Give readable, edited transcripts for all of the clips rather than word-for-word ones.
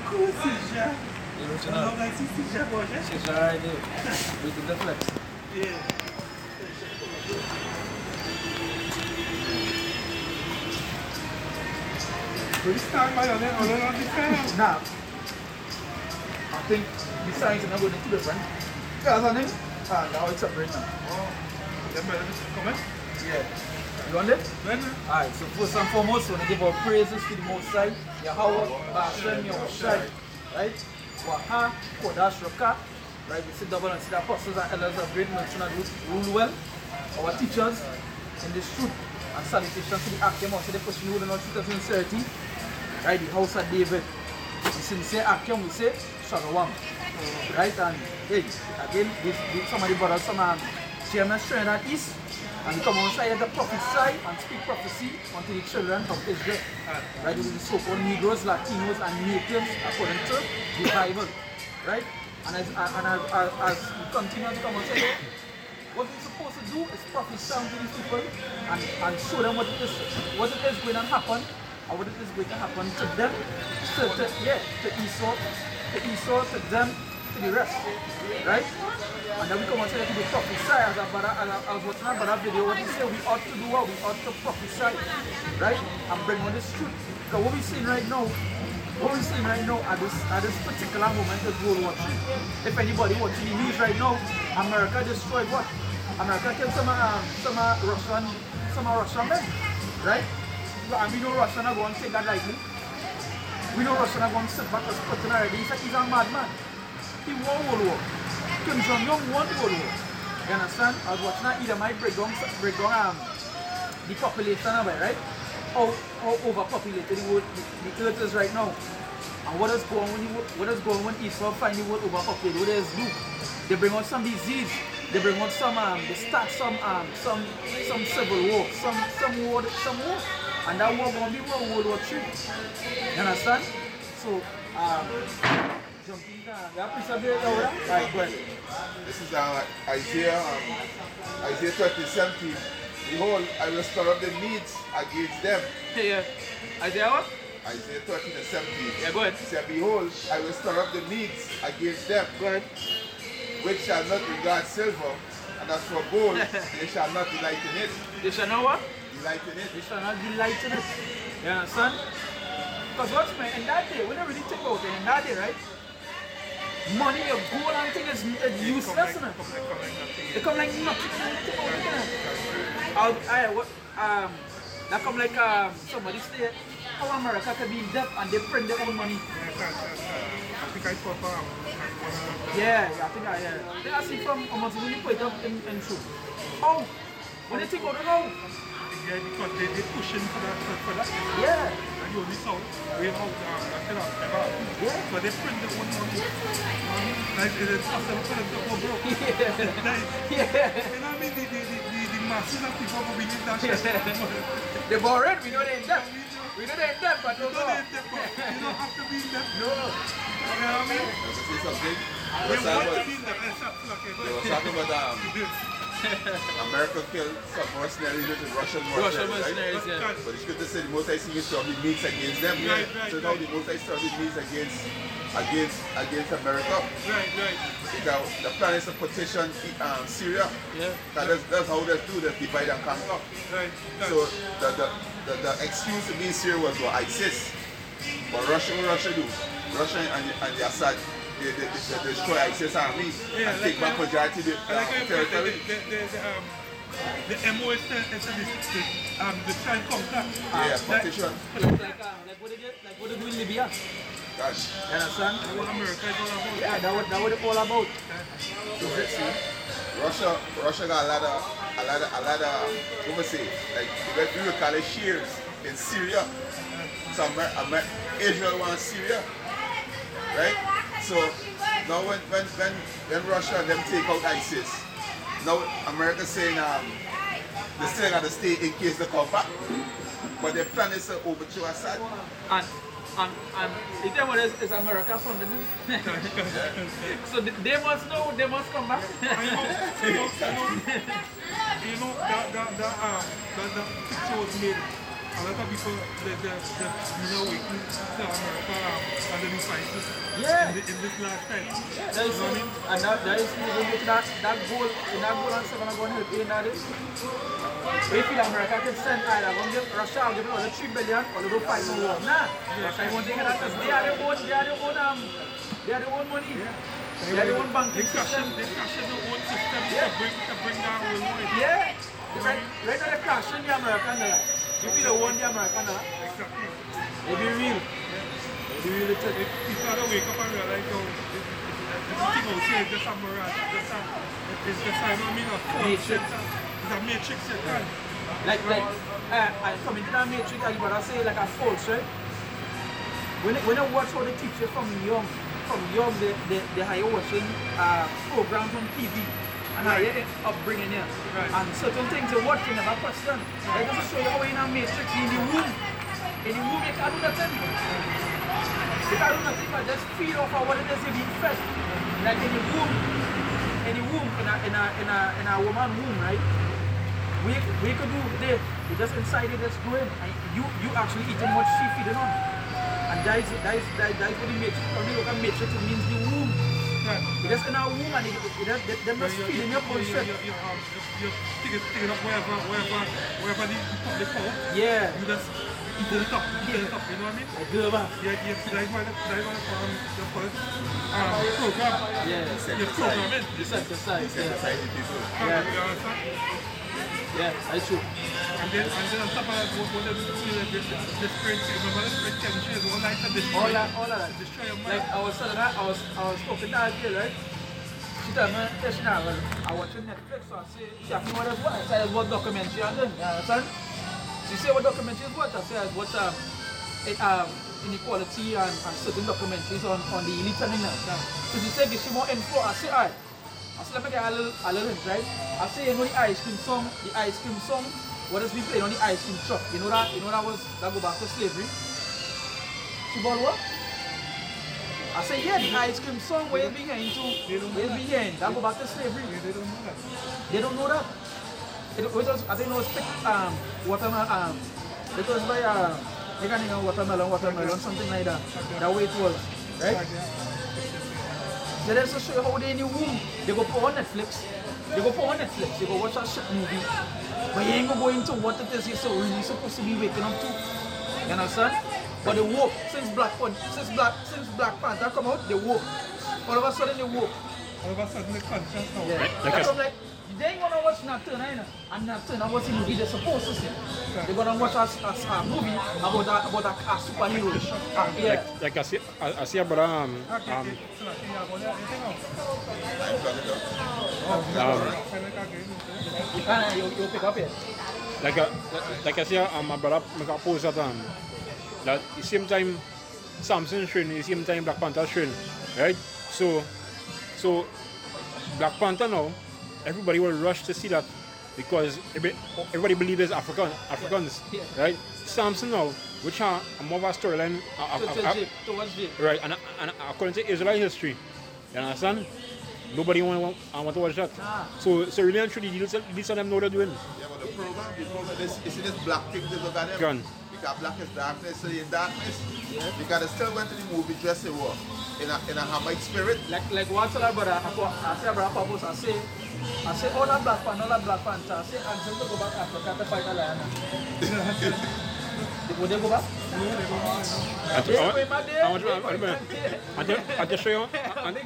cool, Sisha. The original. How nice is Sisha, boy? Sisha right there. With the flex. Yeah. So this time by on this time? Now, I think the signs are not going to be different. Yeah, that's it. Ah, now it's separate now. Oh. Then better come in? Yeah. You want it? Then? Alright, so first and foremost, we want to give our praises to the Most High, Yahweh, Ba'ashem, Yahushai, right? Waha, Kodash, Roka, right? We sit double and see the apostles and elders of great nation and rule well. Our teachers in this truth and salutations to the Akim, also the person who knows truth of sincerity, right? The house of David. The sincere Akim, we say, Shalom. Right? And hey, again, some of the brothers, some chairman straight at East. And we come outside at the prophet side and speak prophecy unto the children of Israel. Right? This is the so-called Negroes, Latinos, and natives according to the Bible. Right? And as we continue to come outside, what we're supposed to do is prophesy to these people and show them what it is going to happen and what it is going to happen to them, to Esau, to them, to the rest. Right? And then we come and say to the prophesy as I was watching that video, what he said, we ought to do what? We ought to prophesy, right? And bring on this truth. Because what we're seeing right now at this particular moment is World War III. If anybody watching the news right now, America destroyed what? America killed some Russian men, right? And we know Russia not going to take that lightly. We know Russia not going to sit back and put in already. He's a madman. He won World War. Kim Jong-un won World War. You understand? I was watching that Edomite break down the population of it, right? How overpopulated the earth is right now. And what is going on when Esau finally was overpopulated? What does it do? They bring out some disease. They bring out they start some civil war, some war. And that war gonna be World War III. You understand? So this is Isaiah 30:17. Behold, I will stir up the meats against them. Yeah. Isaiah what? Isaiah 30:17. Yeah, go ahead. He said, behold, I will stir up the meats against them. Go ahead. Which shall not regard silver, and as for gold, they shall not delight in it. They shall not what? Delight in it. They shall not delight in it. You understand? Because what's my in that day, we don't really think about it in that day, right? Money, your gold and thing is useless, isn't it? They come like nothing. That come like somebody say how America can be in debt and they print their own money. I think I saw from Yeah, I think I see from almost when you put it up in truth. Oh, when they take out the road. Yeah, because they pushing for that. Yeah. And you only saw way out ever. Yeah. So they print their own money. Like it's possible for them to go broke. Yeah. You know what I mean? The masses of people who believe that shit. They're borrowed, we know they're in debt. We know they're in debt, but no. You don't have to be in debt. No. You know what I mean? Let's say something. They want to be in debt. They were talking about America killed some mercenaries with Russian mercenaries, yeah. But it's good to say the Most High seeing strongly meets against them. Right. So now the Most High strongly meets against America. Right. Because the plan is to petition Syria. Yeah. That's how they do the divide and conquer. Right. So the excuse to be Syria was what ISIS. But Russia do. Russia and the Assad. They destroy ISIS army and take back majority of the territory. The MO is to try and conquer. Yeah, partition. Like what they do in Libya. Gosh. You understand? That's what America is all about. Yeah, that's what it's all about. So Russia got a lot of what we say, like we would call it shares in Syria. So Israel wants Syria, right? So now when Russia and them take out ISIS, now America saying they still got to stay in case they come back. But their plan is to overthrow Assad. And the thing is America funding them. So they must know, they must come back. You know the picture was made. A lot of people, waiting to America underneath sacrifices Yeah. in this lifetime. Yeah, that is You know what I mean? and that is even with that goal, in that goal and seven are going to help you in that is. If America can send either going to give Russia will give another 3 billion or they go fight no war. Nah, Russia won't take that because they are their own money. They are their own banking system. They cash in their own system to bring down the war. Yeah. Right now they're crashing the American dollar. You feel they want the American dollar? Exactly. They be real. They be real. People gotta wake up and realize, yo, everything out here is just a mirage. It's just a, a Matrix. It's a matrix, you can. I come into that matrix, I gotta say like a false, right? When I watch how they teach you from young, they are watching programs on TV and how you upbringing you. Right. And certain things you watch, you never question. They just show you how in a matrix in the womb. In the womb, you can't do nothing. You can't do nothing but just feed off of what it is you're being fed. Like in the womb, in a woman's womb, right? We could do this. You just inside it, just growing. And you actually eating what she feeding on. And that is what the matrix. When you look at matrix, it means the womb. Right. Just in our womb, and they're just feeding your bullshit. You're taking up wherever the power. Yeah. You just eat it up, you know what I mean? Like Gerber. Yeah, that's why the program. Yeah. You're programming. You synthesize. Yeah. Inside the people. You understand? Yeah, that's true. And then on top of that, what they do is the sprint, remember the sprint chemistry is all like to destroy. All of that. Destroy your Like mind. I was telling her, I was talking to her girl, right? She told me, I watching Netflix, so I say, she asked me what is what? I said, what documentary and then, you understand? She said, what documentary is what? I said, I watch inequality and certain documentaries on the elite and that. So she said, give she more info. I said, alright. I said, let me get a little hint, right? I say, you know the ice cream song, what has been playing on the ice cream truck? You know that go back to slavery? She bought what? I say, yeah, the ice cream song, where you be hearing that go back to slavery. They don't know that. They don't know that. It was, I think it was watermelon, it was by watermelon, something like that. That way it was, right? So that's to show you how they in the womb. They go put on Netflix. They go watch a shit movie. But you ain't gonna go into what it is you're so really supposed to be waking up to. You understand? But they woke since Black Panther come out, they woke. All of a sudden they woke. All of a sudden the conscience now. Yeah. That's like they ain't gonna watch Nocturne, and Nocturne and what's the movie they're supposed to see. They're gonna watch a movie about a superhero. Yeah. Like I see about You pick up it. like I say, my brother make a post that the same time Samson showing, the same time Black Panther showing, right? So Black Panther now, everybody will rush to see that because everybody believes there's Africans, right? Samson now, which are more of a storyline, right? And according to Israelite history, you understand? Nobody want to watch that. So really and truly, these of them know what they're doing. Yeah, but the program, you see this black thing they look at them. Gun. Because black is darkness, so in darkness, because they still went to the movie dressed in what? In a Hamite spirit. Like what's all about I say all that Black Panther, I say until they go back to Africa to fight a lion. Would they go back? I just show you. And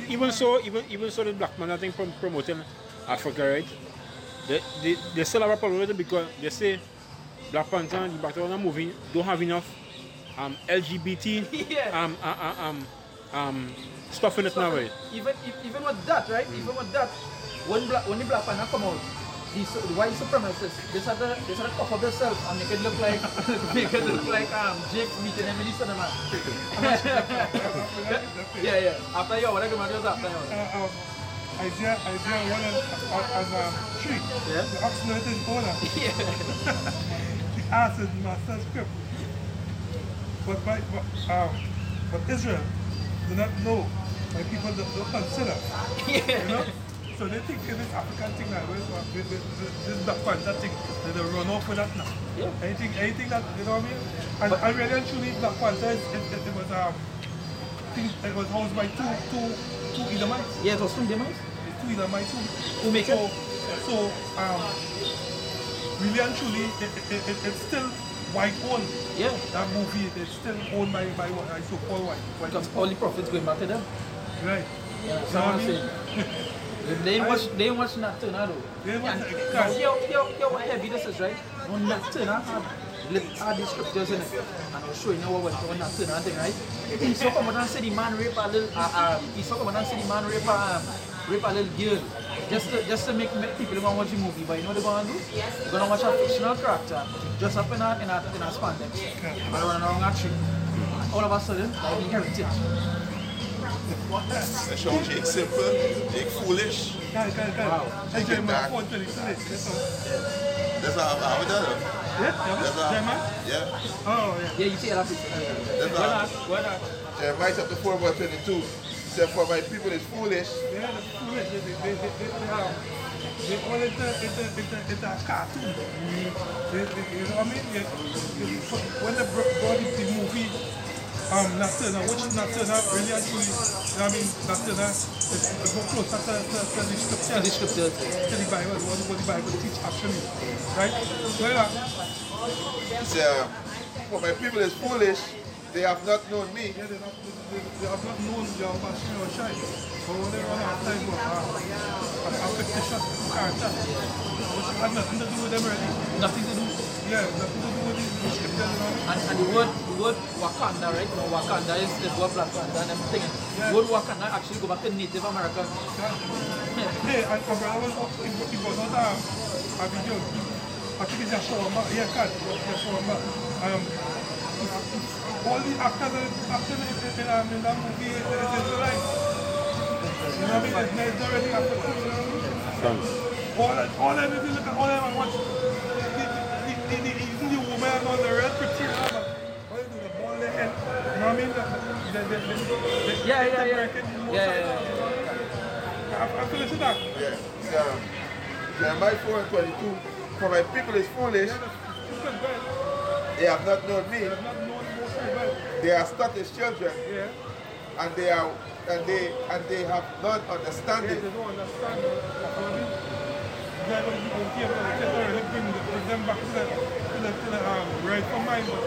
even so, the Black man I think from promoting Africa, right? They still have a problem with it because they say Black Panther and the Black Panther movie don't have enough LGBT stuff in it now, right? Even with that, right? Even with that, when the Black Panther come out, the white supremacists, they start to cough up themselves and make it look like Jake's meeting them in the cinema. Yeah. After you, what I do is after you. Isaiah won as a tree. Yeah. The ox know it is owner. Yeah. The ass is master script. But Israel do not know, like people don't consider. Yeah. You know? So they think this African thing now, this Black Panther thing, they run off with that now. Yeah. Anything that, you know what I mean? And really and truly, Black Panther, it was housed by two Edomites. Yeah, it was two Edomites. It's two Edomites Who make it? So, really and truly, it's still white owned. Yeah. That movie is still owned by what I so-called white. Because all the profits going back to them. Right. Yeah, You know what I mean? They ain't watch Nat Turner though. They ain't watch And that. here what heavy this is, right? On Nat Turner had these scriptures in it. And I'll show you now what went on Nat Turner thing, right? He saw come out and say the man rape a little rape a little girl. Just to make people want to watch the movie. But you know what they're gonna do? They're gonna watch a fictional character dress up in a spandex. And run around a tree. And all of a sudden, like the heritage. They show Jake simple, Jake foolish. Wow. Hey, Jay, my phone to the That's how I done it. Yeah? Yeah. Oh, yeah. Yeah, you see that picture. Why not? Jeremiah chapter 4 verse 22 said, for my people is foolish. Yeah, that's foolish. They all it's a cartoon. You know what I mean? When they brought the movie, Nat Turner, which Nat Turner really actually, I mean, Nat Turner is more closer to the scriptures, to the Bible, what the Bible teach actually, right? So yeah. He said, for my people is foolish, they have not known me. Yeah, they have not known your passion or shine. But when they run out of time, a fictitious character, which had nothing to do with them already. Nothing to do. Yeah, nothing to do with the scriptures, you know. And the word Wakanda, right? You know, Wakanda is what Black Panther and everything. The word Wakanda actually go back to Native America. Hey, and brother was not a video. I think it's a shawarma. Yeah, cat. Shawarma. All the actors in that movie is Israelite. You know what I mean? It's already African. You know what I mean? All them, if you look at all them and watch even the woman and all the red pretty, what do the ball their head? You know what I mean? Yeah. I feel it's that. Yeah. Jeremiah 4 and 22, for my people is foolish, they have not known me. They are stuck as children, and they have not understanding. They don't understand. They're going to be okay, bring them back to the right from mind. But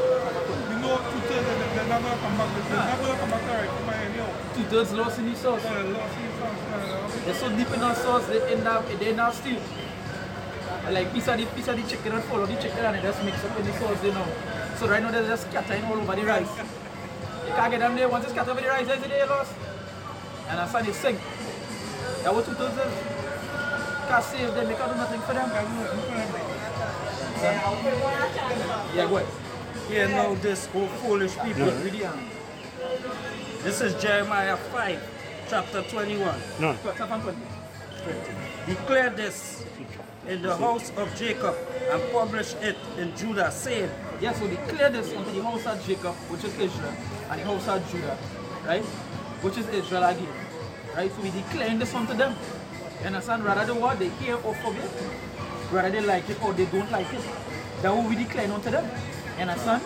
you know, two-thirds they're not going to come back. They're not going to come back to the right from mind anyhow. Two-thirds lost in the sauce. Yeah, lost in the sauce. They're so deep in our sauce, they end up still. Like piece of the chicken and follow the chicken and it just mix up in the sauce, you know. So right now they're just scattering all over the rice. You can't get them there once you scatter over the rice, every day you lost. And that's why they sing. That's what two-thirds is. Can't save them, they can't do nothing for them. Yeah, go ahead. Hear now this, oh foolish people. Really, This is Jeremiah 5, chapter 21. No. Declare this in the house of Jacob and publish it in Judah, saying, yeah, so declare this unto the house of Jacob, which is Israel, and the house of Judah, right? Which is Israel again. Right? So we declaring this unto them. You understand? Rather the word they hear or forget, rather they like it or they don't like it. That will we declare unto them. You understand?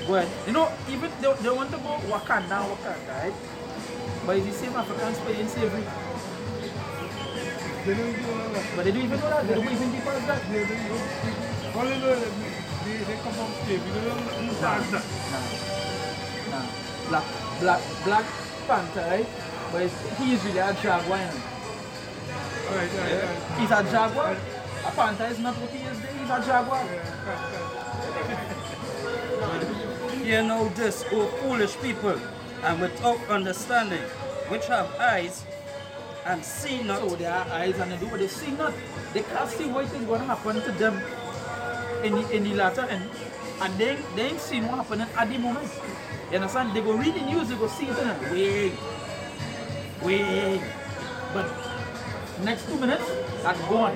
But you know, even they want to go Wakanda, right? But it's the same African Spain slavery. They don't even know that. But they don't even know that. They don't even deep as that. All they know is they come from slavery. They don't know that. Nah. Black Panther, right? But he is really a jaguar. Right. He's a jaguar. A panther is not what he is. He's a jaguar. Hear now this, O foolish people, and without understanding, which have eyes and see not. So they have eyes and they do, but they see not. They can't see what is going to happen to them in the latter end. And they ain't seen what happened at the moment. You understand? They go read the news, they go see it and wait. But next 2 minutes, that's gone.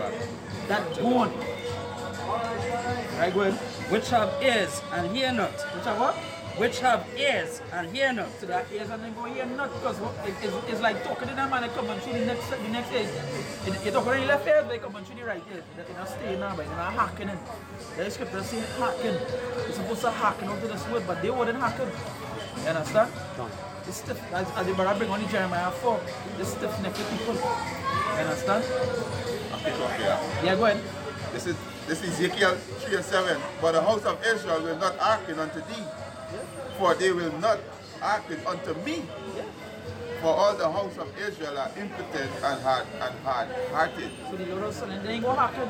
Right, go ahead. Which have ears and hear not, Which have what? which have ears and hear not. So that ears and then go hear not, because it's like talking to them and they come and through the next ear. You're talking in the left ear, they come and through the right ear. They're not staying now, but they're not hacking in. The scripture say hacking. You're supposed to hacking onto this word, but they wouldn't hacking. You understand? It's stiff, as the brother bring on the Jeremiah 4, the stiff-necked people. You understand? Yeah, go ahead. This is Ezekiel 3:7. But the house of Israel will not hearken unto thee, for they will not hearken unto me. For all the house of Israel are impotent and hard-hearted. So the Lord was saying, they ain't going to happen.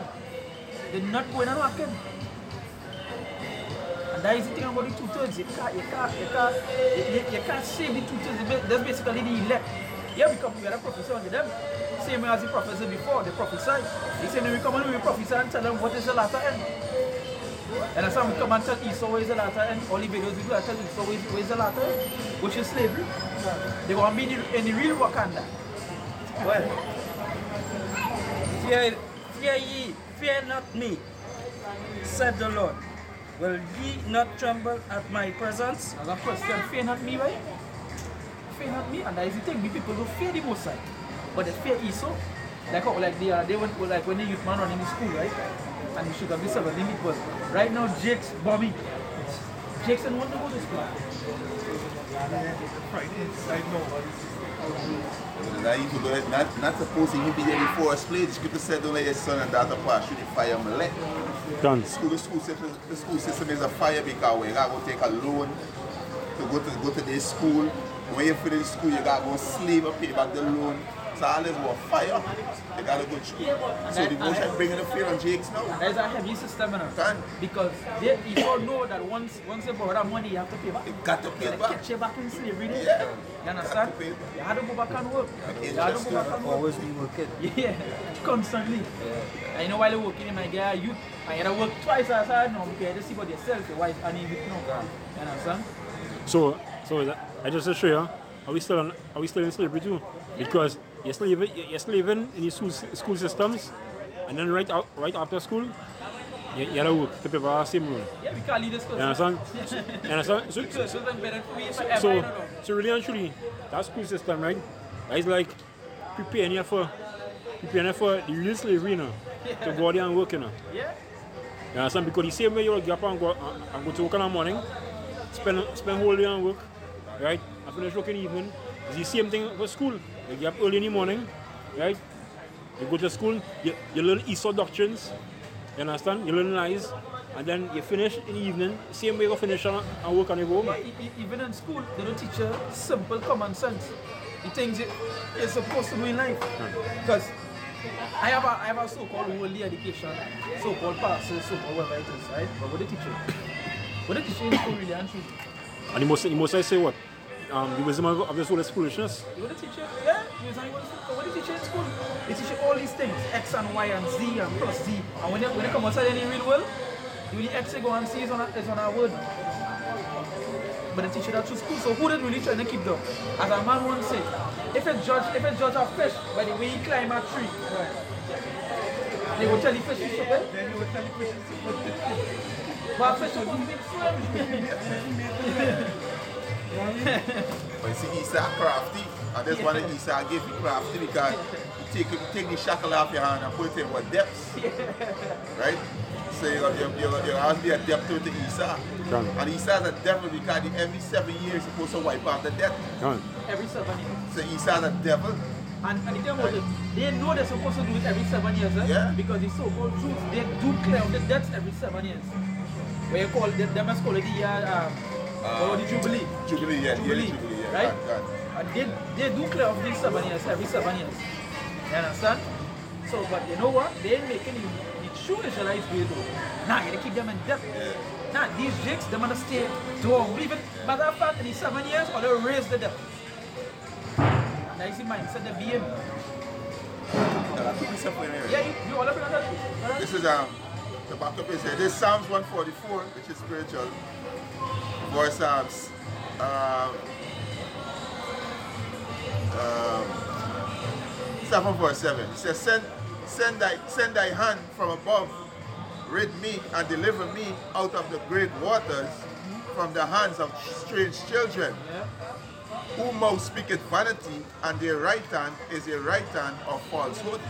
They're not going to happen. And that is the thing about the two-thirds. You can't save the two-thirds. That's basically the elect. Yeah, we had a prophecy under them. Same way as the prophecy before, they prophesy. They say, we come and we prophesy and tell them what is the latter end. And that's how we come and tell Esau where is the latter end. All the videos we do, I tell Esau where is the latter end, which is slavery. They want to be in the real Wakanda. Well, fear not me, said the Lord. Will ye not tremble at my presence? As a question, fear not me, right? Fear not me, and that is the thing. The people don't fear the Most High, but they fear Esau. They went like when the youth man running in school, right? And you should have been 17 people. Right now, Jake's Bobby. Jackson want to go to school. Not supposing he be there before us play. The scripture said, don't let your son and daughter pass through the fire melech. Done. The school system is a fire because we got to take a loan to go to this school. When you finish school, you got to go slave and pay back the loan. So all this was fire. They got to go through. So the motion bringing the fear on Jakes now. There's a heavy system in it. Because you all know that once they borrow that money, you have to pay back. You got to pay back. Catch you back in slavery. Yeah. You understand? You had to go back and work. You had to go back and work. Always be working. Yeah, constantly. And you know while you're working, you might get a youth. And you have to work twice as hard now because you have to see about yourself, your wife, and you know. You understand? So I just to show you, are we still in slavery too? Because you're slaving in the school systems, and then right after school, you have to work to pay for the same loan. Yeah, we can't leave this You understand? You understand? So really and truly, that school system, right? That is like preparing you for the real slavery, you know, to go out there and work, you know. Yeah. You understand? Because the same way you will get up and go to work in the morning, spend whole day and work, right? And finish work in the evening. It's the same thing for school. You get up early in the morning, right? You go to school, you learn Esau doctrines, you understand? You learn lies, and then you finish in the evening, same way you finish and work and you go home. But even in school, they don't teach you simple common sense. The things you're supposed to do in life. Because I have a so-called worldly education, so-called pastors, so-called whatever it is, right? But what they teach you? What they teach you in school really and truly? And you must say what? The wisdom of the soul is foolishness. What they teach you? Yeah, what they teach you in school? They teach you all these things, X and Y and Z and plus Z. And when they come outside in the real world, the only X they go and see is on a word. But they teach you that through school. So who did really trying to keep them? As a man once said, if a judge a fish by the way he climb a tree, right, they will tell the fish is stupid. Then you will tell the fish is stupid. But a fish will make swim. But you see, Esau crafty, and this one Esau gave you crafty because you take the shackle off your hand and put it in what depths, right? So you have to be a depth to Esau. And Esau is a devil because every 7 years you're supposed to wipe out the debt. Every 7 years. So Esau is a devil. And the thing about it, they know they're supposed to do it every 7 years, eh? Yeah. Because the so-called Jews, they do clear out the debts every 7 years. Where you call them, they must call it the Jubilee. Jubilee, yeah. Right? And they do clear off these 7 years, every 7 years. You understand? So, but you know what? They ain't making the true Israelites do it though. Nah, you gotta keep them in debt. Yeah. Nah, these jakes, they're gonna stay don't even, matter of fact, in these 7 years, or they'll raise the debt. And that is the mindset they be in. Yeah, you all up in that. This is the backup is here. This is Psalms 144, which is spiritual. For Psalms 747. It says, send thy hand from above, rid me and deliver me out of the great waters, from the hands of strange children. Who mouth speaketh vanity, and their right hand is a right hand of falsehood.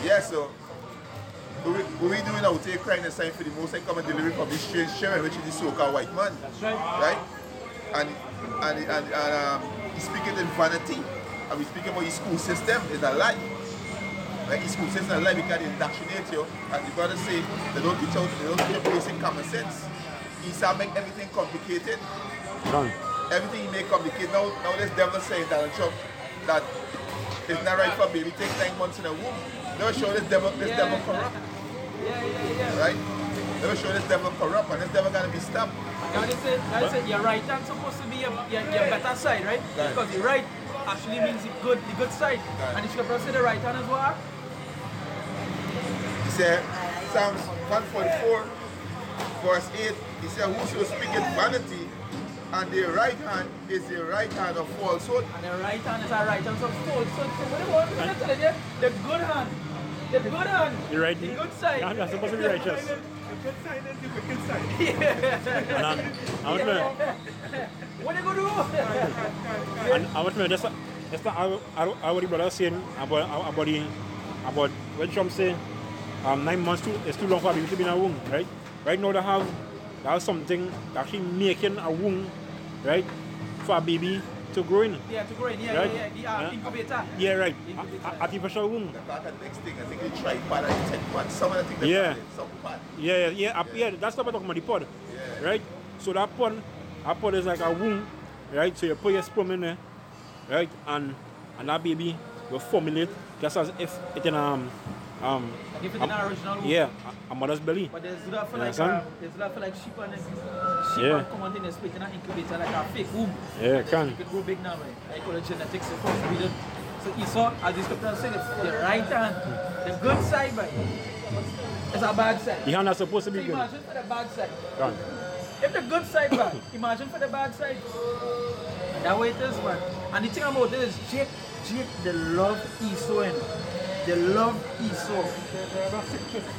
Yes, so what we doing now, take crying and sign for the most I come and deliver from this strange children, which is the so-called white man. That's right. Right? And he's speaking in vanity. And we speaking about his school system is a lie. Right? His school system is a lie because they indoctrinate you. And the brothers say they don't teach you basic common sense. He said make everything complicated. Everything he make complicated. Now this devil saying Donald Trump that it's not right for a baby take 9 months in a womb. They'll show this devil corrupt. Right? They'll show this devil corrupt and this devil gonna be stopped. God said your right hand supposed to be your better side, right? Because the right actually means the good side. And the scripture say the right hand is what? He said, Psalms 144, verse 8, he said, whoso speaketh vanity, and their right hand is the right hand of falsehood. And the right hand is a right hand of falsehood. So what do you want to tell you? The good hand. The good hand. You're right. The good side. You're supposed to be righteous. The good side is the wicked side. What are you going to do? And I was that's not what the brother saying about when Trump say 9 months is too long for a baby to be in a womb, right? Right now they have something actually making a womb, right, for a baby to grow in. Yeah, to grow in. Yeah, right? The incubator. Yeah, right. Artificial womb. The next thing, I think they try part of 10 months. Some of the things they some part. Yeah. That's what I'm talking about the pod, right? So that pod is like a womb, right? So you put your sperm in there, right, and that baby will formulate just as if it's in If it's an original womb. Yeah, a mother's belly. But there's that for like sheep and come out in the split in an incubator like a fake womb. Yeah, it can. It could grow big now, right? I call it genetics, the first breeding. So Esau, as the scripture said, the right hand, the good side, right? It's a bad side. The hand that's supposed to be so good. Imagine for the bad side. Can. If the good side bad, imagine for the bad side. That way it is, man. And the thing about it is, Jake, they love Esau, you know. They love Esau.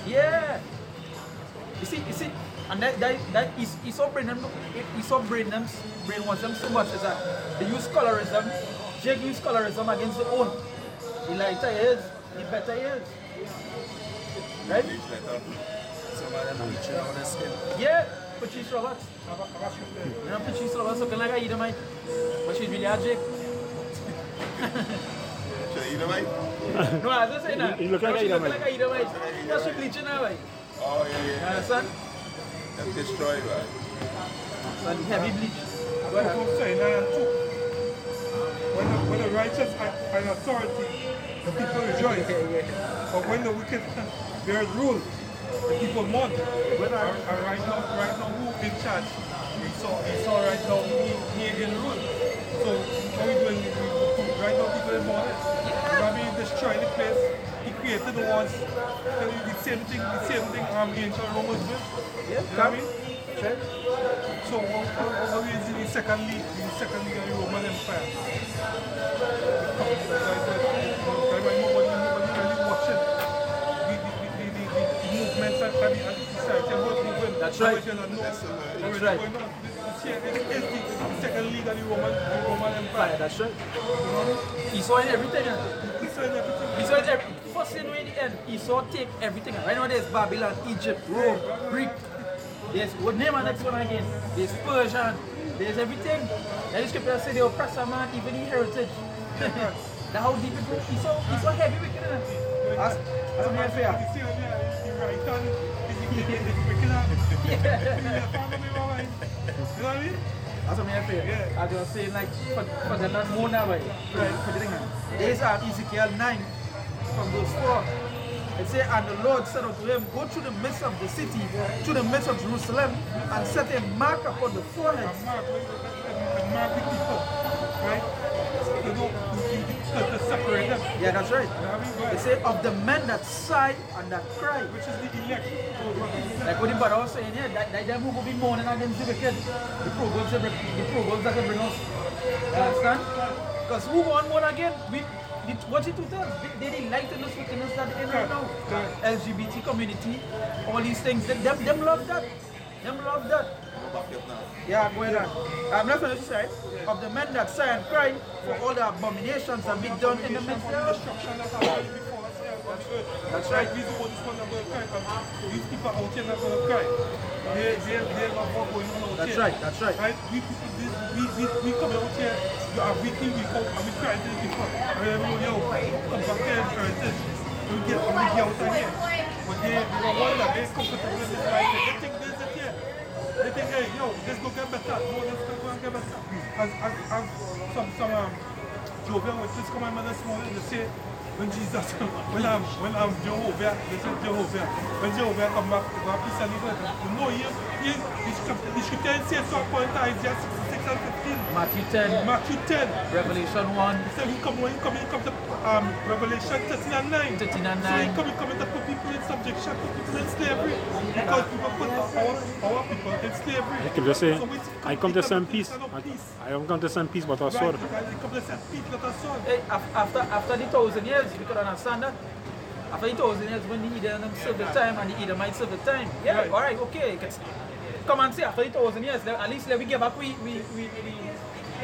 Yeah. You see, and that Esau brainwash them so much is that they use colorism. Jake use colorism against their own. The lighter he is, the better he is. Right? Some of them bleaching out their skin. Yeah, Patrice Roberts. You know Patrice Roberts looking like a Edomite, but she's really a Jake. No, I was saying that. You look like she a look like a Edomite. But she bleaching now, right? Oh, yeah. You understand? Them destroyed, right? So heavy bleach. When the righteous are in authority, the people rejoice. But when the wicked bear rule, the people mourn. Right now, who in charge? We saw right now he in rule. So how we doing? Right now people are mourning. Rabbi destroying the place. He created the ones. The same thing ancient Romans did. You know what I mean? So how is the second league of the Roman Empire? When you really watch it, the movements and the society and what movement. That's right. That's right. It's the second league of the Roman Empire. That's right. Esau in everything. Esau in everything. First thing in the end, Esau take everything. Right now there's Babylon, Egypt, Rome, Greek. There's what name and next one again? There's Persian. There's everything. And the scripture say they oppress a man, even in heritage. That's how deep it goes. Esau heavy wicked. That's what I'm fair. You know what I mean? That's what I'm saying. Yeah. I was saying, like, for the not more now, right? For the thing. There's Ezekiel 9 from verse 4. It says, and the Lord said unto him, go through the midst of the city, through the midst of Jerusalem, and set a mark upon the foreheads. Mark the people, right? To separate them. Yeah, that's right. It says, of the men that sigh and that cry. Which is the elect. Like what the brother was saying here, that them who will be mourning against the wicked. The proverbs that can bring us. You understand? Because who want mourn again? What it does, they delight in this wickedness that they right now. LGBT community, all these things, them love that. Them love that. Go back up now. Yeah, go ahead. I'm not going to say of the men that sigh and cry for all the abominations that be done in the midst thereof. That's right. These people this one are going to cry. These people out here not going to cry. They have what going on out here. That's right. We come out here, we are weekly, we come and we cry to the people. And everyone, yo, come back here and heritage. We get out of here. But they wonder, they're comfortable in this life. They think this is here. They think, hey, yo, let's go get better. No, let's go and get better. As some Jovian witnesses come on this morning, they say, when Jesus, when I'm Jehovah, they say Jehovah. When Jehovah come back, peace and liberty. You know, the scripture says so point Isaiah 66 and 15. Matthew 10. Revelation 1. He said he come to Revelation 13 and 9. 13 and 9. So he come to put people in subjection, put people in slavery. Because people put our people in slavery. I can just say, So I come to send peace. I don't come to send peace but a sword. Right, he come to send peace, not a sword. Hey, after the 1,000 years, you could understand that. After the 1,000 years, when the Edom serve the time and the Edomites serve the time. Yeah, Right. alright, okay. Come and say after the 1,000 years, at least let we give back we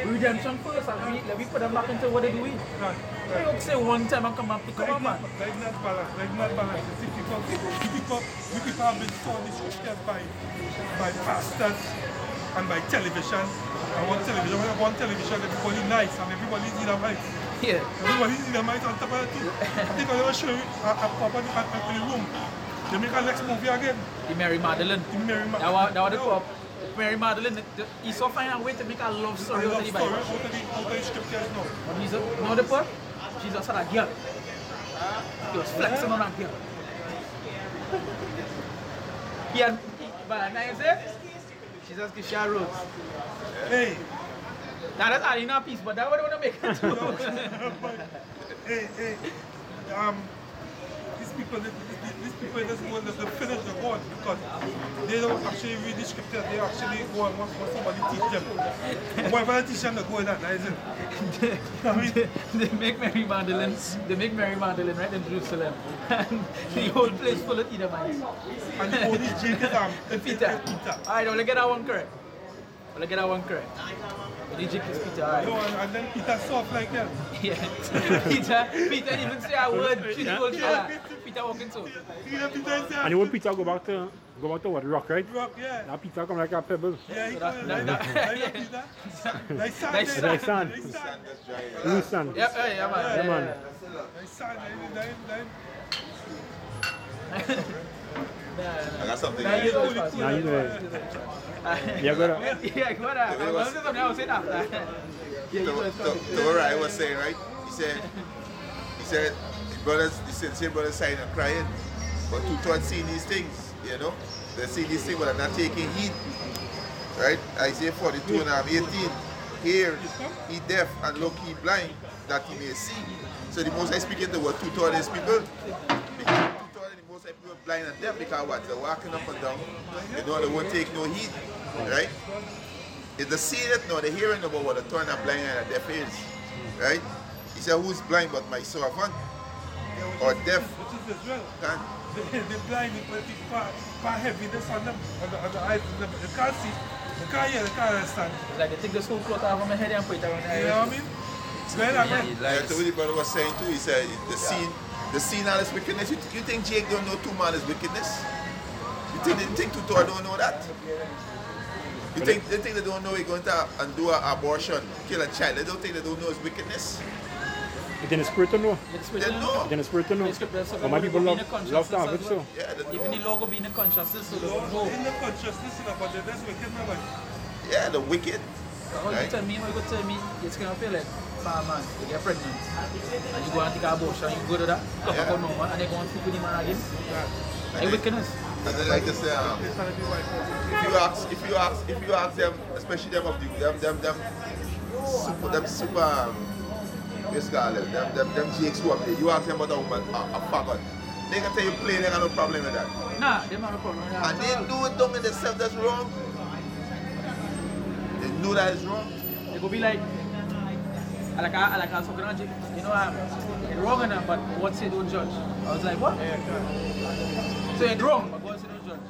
redemption first and let we put them back into what they do. Right. You don't say one time and come and pick up, man. Like not balance. You see, people have been taught the scriptures by pastors and by television. And one television, everybody nice and everybody's Edomites. Yeah. Everybody's Edomites on top of it too. I think I'm going to show you a pop in the room. They make a next movie again. The Mary Magdalene. That was the pop. Mary Magdalene, he's so find a way to make a love story out of the Bible. Out of the scriptures now. But he's no the pop. She's just had a girl. He was flexing on a girl. But now you say, she's just give a rose. Hey. Now that's adding a piece, but that what I want to make it too. Hey. These people in this world, they finish the God because they don't actually read the scripture, they actually go and want somebody teach them. Whatever they teach them, they go in that, isn't it? I mean, they make Mary Magdalene right in Jerusalem. And the whole place full of Edomites. and the only Jake is Peter. Alright, let's get that one correct. The Jake is Peter, alright. No, and then Peter soft like that. Yeah. Peter didn't even say a word. Peter walking so. And you want Peter go back to what, rock, right? Rock, yeah. Now Peter come like a pebble. Yeah, he come like sand. Like sand. Loose sand. Yeah, man. Like sand. I got something. Now you know. Yeah, go ahead. Yeah, go ahead. I was something I was saying after. The I was saying, right? He said, the sincere brothers sighing and crying, but two-thirds seeing these things, you know? They see these things, but they're not taking heed, right? Isaiah 42 and 18, hear, he deaf, and look, he blind, that he may see. So the Most High speaking to what two-thirds is people, because two-thirds the Most High people are blind and deaf, because what? They're walking up and down, you know, they won't take no heed, right? If they see it, no, they're hearing about what a turn and blind and a deaf is, right? He said, who's blind but my servant? Or deaf? Which is Israel. They're blind, but it's far heaviness on them, on the eyes. They can't see, they can't hear, they can't understand. It's like they take the school cloth off of my head and put it around the You know what I mean? That's what the brother was saying too. He said, the scene and his wickedness. You think Jake don't know two man is wickedness? You think two-thirds don't know that? You think they don't know he's going to do an abortion, kill a child? They don't think they don't know his wickedness? It's in the spirit to know. They know. It's in the spirit to know. But my people love to have it so. Yeah, they even the know. logo being a consciousness, so they In know. the consciousness, but that's wicked, man. Yeah, the wicked. How you tell me, it's going to feel like, man, you get pregnant, and you go and take an abortion, you go to that, come back on no man, and they go and sleep with him again. It's wickedness. And then like I say, if you ask them, especially them of them super this guy, them Jakes who up there, you ask them about a woman, a faggot, they can tell you plain, they got no problem with that. Nah, they have no problem with that. And they do it dumb in themselves, that's wrong. They know that is wrong. They go be like I was talking to Jake, you know, it's wrong in them, but God say don't judge. I was like, what? So it's wrong, but God say don't judge.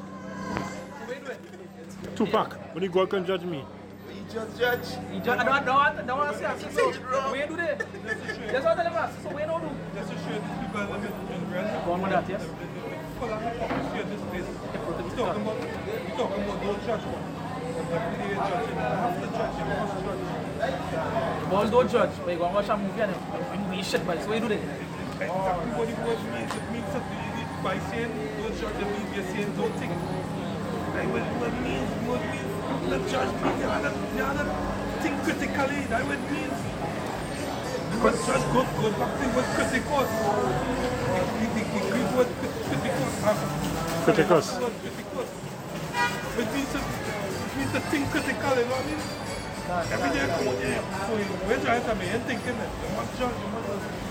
So wait. Tupac, when you God can judge me. You just judge. I don't want to say assist. So where do they? That's what I'm telling us. So where do? Just to show these people in real life. Go on with that, yes. Full of hypocrisy in this place. We're talking about don't judge one. Every day you're judging. I have to judge. You must judge. Balls don't judge, but you go and watch a movie and you shit, but so where do they? Exactly what the word means. It means something. By saying don't judge the means you're saying don't think. Like what it means, not judge means you have to think critically. That's what it means. Because judge goes back to what criticus. The Greek word criticus. Criticus. It means to think critically, you know what I mean? Every day I come out here, so when you're trying to be thinking that you must judge, you must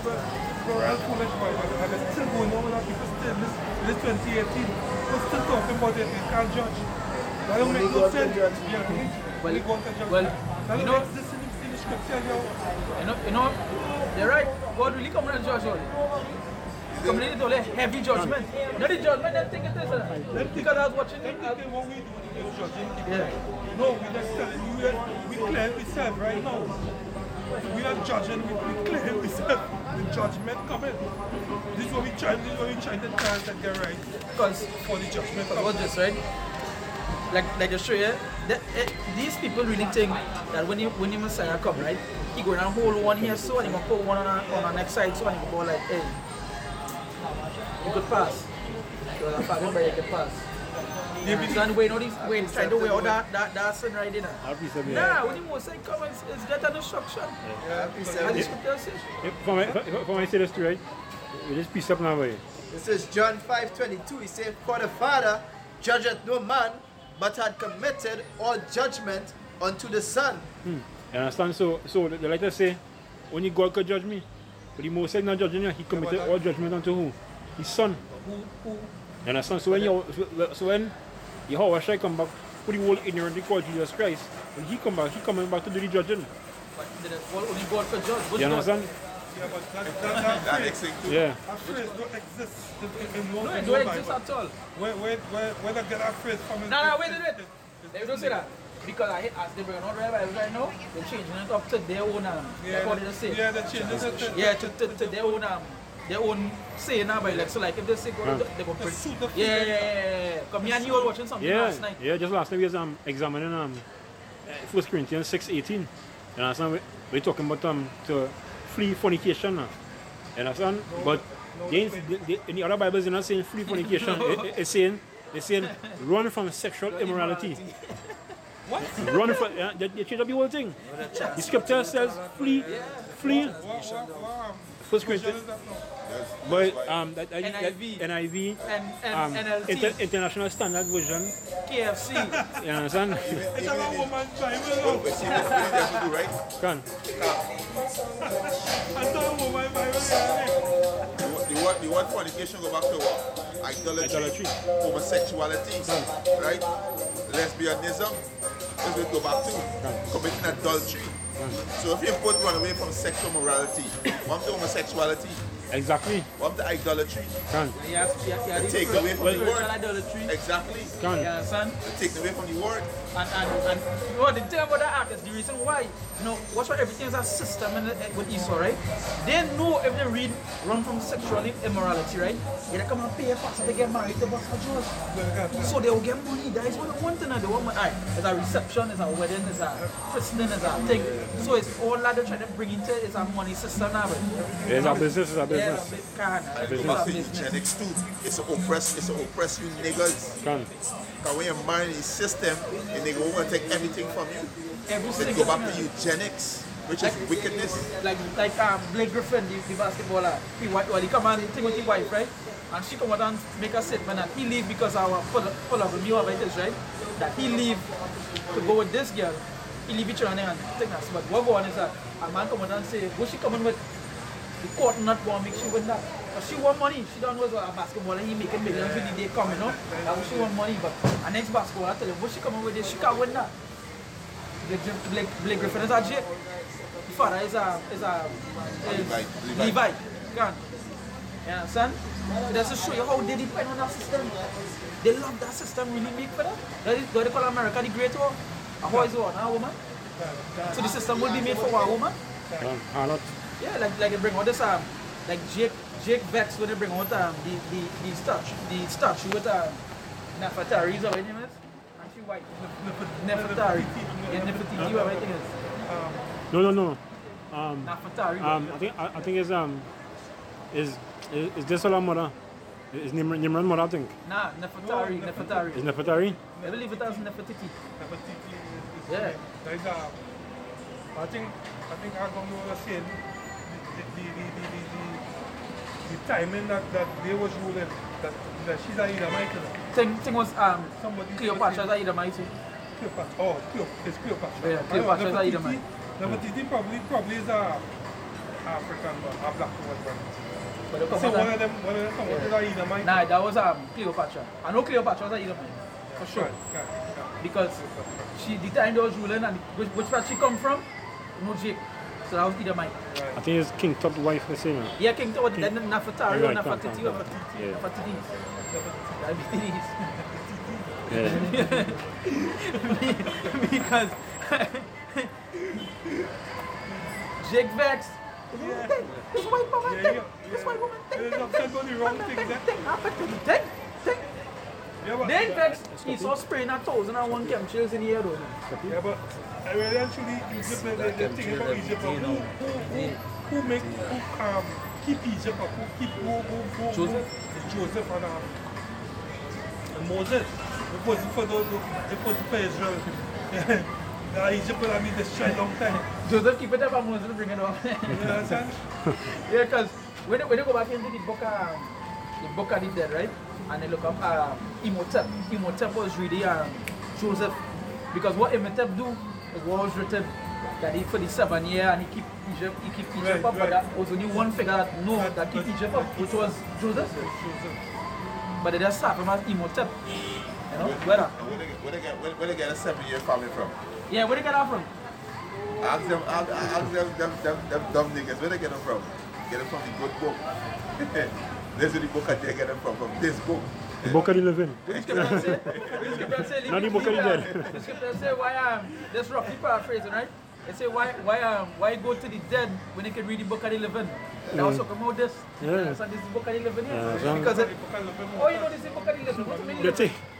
people are foolish, and it's still going on with people still, this 2018, we're still talking about it, you can't judge. That don't make no sense. Yeah, we go to judge. Well, that don't exist in the scripture, you know, you're right, God really come and judge all. Community told heavy judgment. Not the judgment, they think it is. Because I was watching it. What we do is judging people. Yeah. No, we're just telling you that we claim we serve right now. We are judging, we claim we serve. The judgment coming. This is what we're trying to try and get right. Because For the judgment coming. what's this, right? Like to show you, these people really think that when the Messiah come, right, he go and hold one here so and he gonna put one on the next side so and he go like, hey, you could pass. So I'm talking about you could pass. And wait, trying to weigh all that sin right in there. Nah, when the Messiah comes, it's get an instruction. And the scripture says. For my say this too, right? We just piece up now, way. This is John 5:22. He said, for the Father judgeth no man, but had committed all judgment unto the Son. You understand? So the letter say, only God could judge me. But the Moses not judging you, he committed all judgment unto who? His Son. Who? You understand? So when Yahweh shall come back, put the whole ignorant called Jesus Christ, when he come back, he coming back to do the judging. But only God could judge. Which You God? understand? Yeah, but that Next thing too. Yeah. that phrase don't exist in no No, it in don't no exist Bible. at all. Where I get that phrase from? No, wait. They don't say that. Because as they bring out Bible right now, they're changing it up to their own that's what they say. Yeah, they change it. Yeah, to their own saying now, like so like if they say go they go print. suit the Yeah. Come here and you all watching something last night. Yeah, just last night we was examining 1 Corinthians 6:18. You understand? We're talking about to flee fornication now. You understand? But in the other Bibles, they're not saying flee fornication. It's saying run from sexual immorality. What? Run from they change up the whole thing. The scripture says flee. Wow. 1 Corinthians. But NIV. NIV, And NLT, International Standard Version. KFC. You understand? It's about woman Bible. But see, what you have to do, right? Can. I thought woman Bible. The word fornication go back to what? Idolatry. Homosexuality. Right? Lesbianism. That's what we go back to. Committing adultery. So if you put one away from sexual morality, one to homosexuality, Exactly. one to idolatry, Can. take away from the word. Idolatry. Exactly. Can. You understand? Take away from the word. And you know the thing about the artist, the reason why, watch what everything is a system with Esau, right? They know if they read run from sexual immorality, right? They come and pay a fast to get married to Pastor George. So they will get money. That is one thing that they want money. Alright, there's a reception, there's a wedding, there's a christening, there's a thing. So it's all that they're trying to bring into it's a money system now. It's a business, it's a business. Yeah, Go back to eugenics too. It's an oppress you niggas. Can. Because when you're marrying a system, and they go over and take everything from you. every Then single go back to eugenics, which is wickedness. Like Blake Griffin, the basketballer, he come and thing with his wife, right? And she come out and make a statement that he leave because our full of new about it, right? That he leave to go with this girl. He leave each other and thing us. But what go on is that a man come out and say, what she coming with? The court not want to make she win that. But she want money. She don't know a basketballer. He making millions with the day coming, you know? That she want money. But a next basketballer, I tell you, what she coming with this? She can't win that. Blake Griffin is a J. The father is a Levi. Can. You understand? So that's to show you how they depend on that system. They love that system really big for them. They call America the Great War. And how is it one, a woman? So the system will be made for one woman? Not. Yeah, like they bring out this like Jake Vex when they bring out the statue with Nefertari, is that what her name is? And she white. Nefertari. Yeah, Nefertiti, whatever I think it is. No. Nefertari. I think is this her mother? Is Nimran's mother, I think? Nah, Nefertari. Is Nefertari? I believe it as Nefertiti. Yeah. There's I think I'm going to say the timing that they was ruling that she's a Edomite. Thing was Cleopatra's a Edomite. Cleopatra. It's Cleopatra. Yeah, Cleopatra's a Edomite. Nefertiti probably is a African one, a black one. But So one of them is a Edomite. Nah, that was Cleopatra. I know Cleopatra was a Edomite. For sure. Right. Because the time they was ruling and which part she come from? No Jake. So that was Edomite. I think it's King Tut's wife, the same. Yeah, King Tut, then Nefertari or Right, Nefertiti or yeah. Diabetes. Yeah. Because Jake Vex. This white woman thing. This white woman thing. The wrong thing. Thing. Then Vex, he saw spraying 1,001 chemtrails in the air though. Yeah, but actually Egypt, the thing about Egypt, who keep Egypt up, who keep Joseph and Moses. It wasn't for Israel. Egypt will have been destroyed long time. Joseph keep it up and Moses bring it up. You understand? Yeah, because when you go back into the book of the dead, right? And they look up Imhotep. Imhotep was really Joseph. Because what Imhotep do is what was written that he for the 7 years and he keep Egypt up, but that was only one figure that keep Egypt up, which was Joseph. But they just start from as Imhotep. You know? Where they get a 7-year family from? Yeah, where they get that from? Ask them dumb niggas, where they get them from? Get them from the good book. This is the book that they get them from this book. The book of the living. The scripture say, Not the book of the dead. The scripture say why that's roughly paraphrasing, right? They say why go to the dead when they can read the book of the living? That was talking about this. Yeah. So this is the book of the living here. Yeah, Because you know this is the book of the living. What do you mean?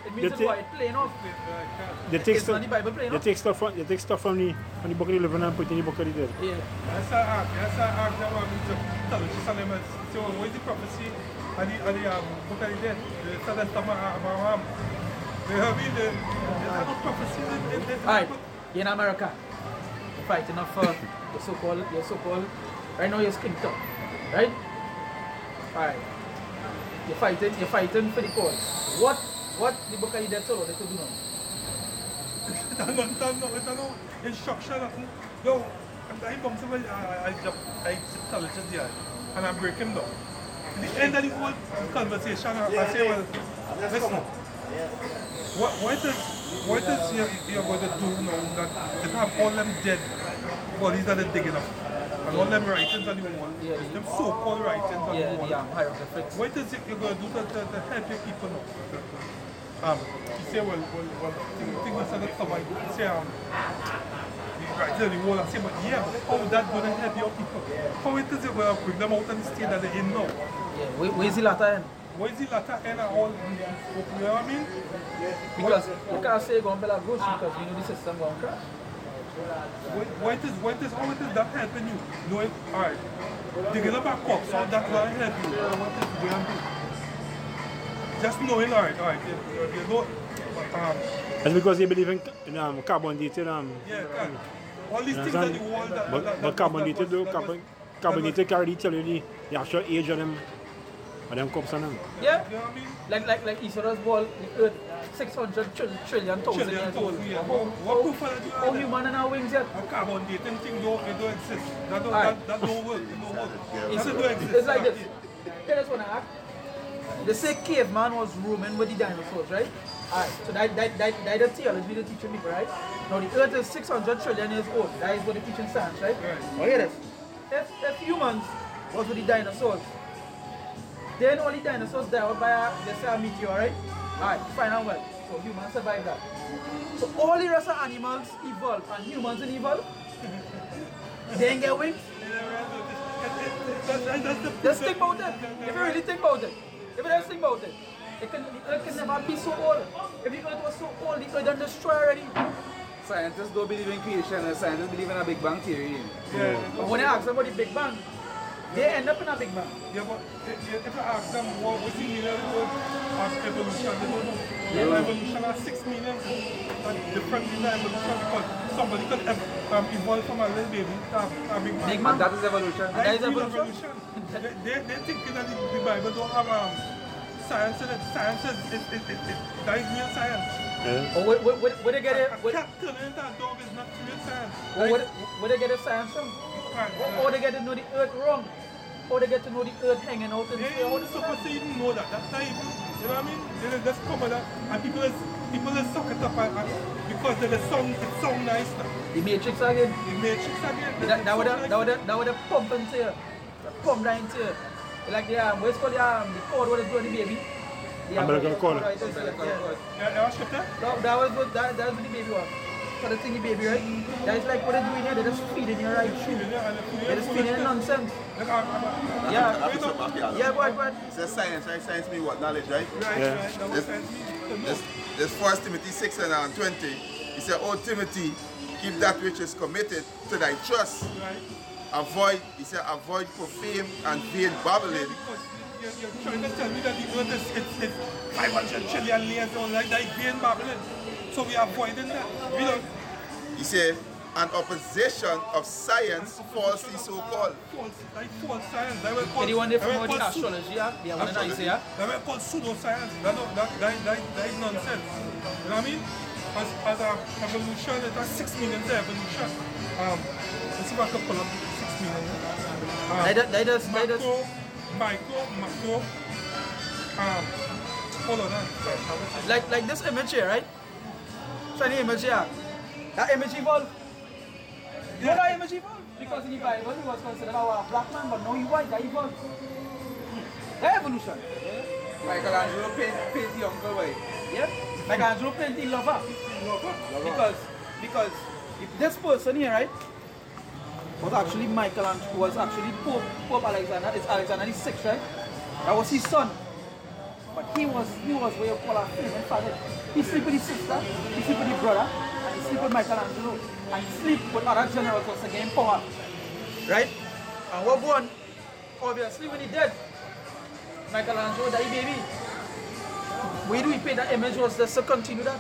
It means it's why it's plain off. It's not the Bible plain off. They take stuff from the book of the living and put in the book of the dead. Yeah. That's I asked them to tell Jerusalem and say, well, what is the prophecy and the book of the dead? They tell us about they have been there's no prophecy. Alright, in America, you're fighting up for your so-called, right now you're King Tut, right? Alright, you're fighting for the cause. What the book of the dead told you to do now? No instruction. Yo, I come to I tell it just there and I break him down. At the end of the whole conversation, I say, well, listen, what is you're going to do now that they have all them dead bodies that they're digging up? And all them writings on the wall, them so-called writings on the wall. What is it you're going to do to help your people now? You say, well, things are set up, you say, right there, the wall, I say, but yeah, how is that going to help your people? How is it going to bring them out of the state that they're in now? Yeah, where's the latter end? Where's the latter end and all, you know what I mean? Because you can't say go and build a ghost because you know the system going to crash. How it is that helping you? Knowing, alright, digging up a corpse, so that's going to help you. What is it going to do? Just knowing, alright, you know, That's because they believe in carbon dated. yeah, all these things on the wall but carbon dated though, carbon dated carry tell you the actual age of them cups on them. Yeah, you know what I mean? like Easter's ball, the earth 600 trillion thousand years old. What proof are you? How human in our wings yet? A carbon dating thing don't exist. That don't work. It's like this. Here's what I ask. They say caveman was roaming with the dinosaurs, right? Alright, so that the theology they're teaching me, right? Now the earth is 600 trillion years old. That is what the teaching stands, right? Now hear this. If humans was with the dinosaurs, Then only dinosaurs died out by let's say a meteor, right? Alright, fine and well. So humans survived that. So all the rest of animals evolved and humans didn't evolve. They didn't get wings. Just think about it. If you really think about it. If you just think about it. It can never be so old. If the earth was so old, the earth done destroyed already. Scientists don't believe in creation, and scientists believe in a Big Bang theory. Yeah. But when they ask them about the Big Bang, they end up in a Big Bang. Yeah, but if you ask them what's the meaning of evolution, they don't know. Evolution has 6 meanings. Different meaning of evolution because somebody could evolve from a little baby to a big man. Big man. And that is evolution. And that is real evolution. They're thinking that the Bible don't have science in it. Science is that is real science. Or where they get it? A cat turning into a dog is not real science. Where they get the science from? Or they get to know the earth wrong. Or they get to know the earth hanging out in the They ain't supposed to even know that. That's not even, you know what I mean? They just come with that. And people just suck it up because it sound nice now. The Matrix again. The Matrix again. That would have pump into you. Pump down into you. Like what's called the cord what is doing the baby? Umbilical cord. Right, Yeah, shut that. that was what the baby was. For the thingy baby, right? That's like what they're doing here, they're just feeding you right through. They're just feeding you nonsense. Yeah, what? It's a science, right? Science means what? Knowledge, right? Right. This 1 Timothy 6 and 20, he said, "O Timothy, keep that which is committed to thy trust. Right. Avoid profane and vain babbling." Because you're trying to tell me that the earth is 500 trillion years old, like that vain babbling. So we are avoiding that. We don't. He said, "An opposition of science, falsely so called." False science. They were called. Anyone there from the astrology, yeah, one nice, yeah. They were called pseudoscience. That is nonsense. You know what I mean? As a evolution, it has 6 million to evolution. Let's see if I can pull up 6 million. Macro. Hold on. Like this image here, right? Shiny image here. That image evolved. You know that image evolved? Because in the Bible he was considered a black man, but now he white, that evolved. That evolution. Michelangelo paint the uncle white. Yeah? Michelangelo paint the lover. Because if this person here, right, was actually Michelangelo, was actually Pope Alexander, it's Alexander the VI, right? That was his son. But he was what you call a favorite father. He sleep with his sister, he sleep with his brother, and he sleep with Michelangelo. And he sleep with other generals to gain power. Right? And what one, obviously when he dead, Michelangelo died baby. Where do we pay that image was just to continue that?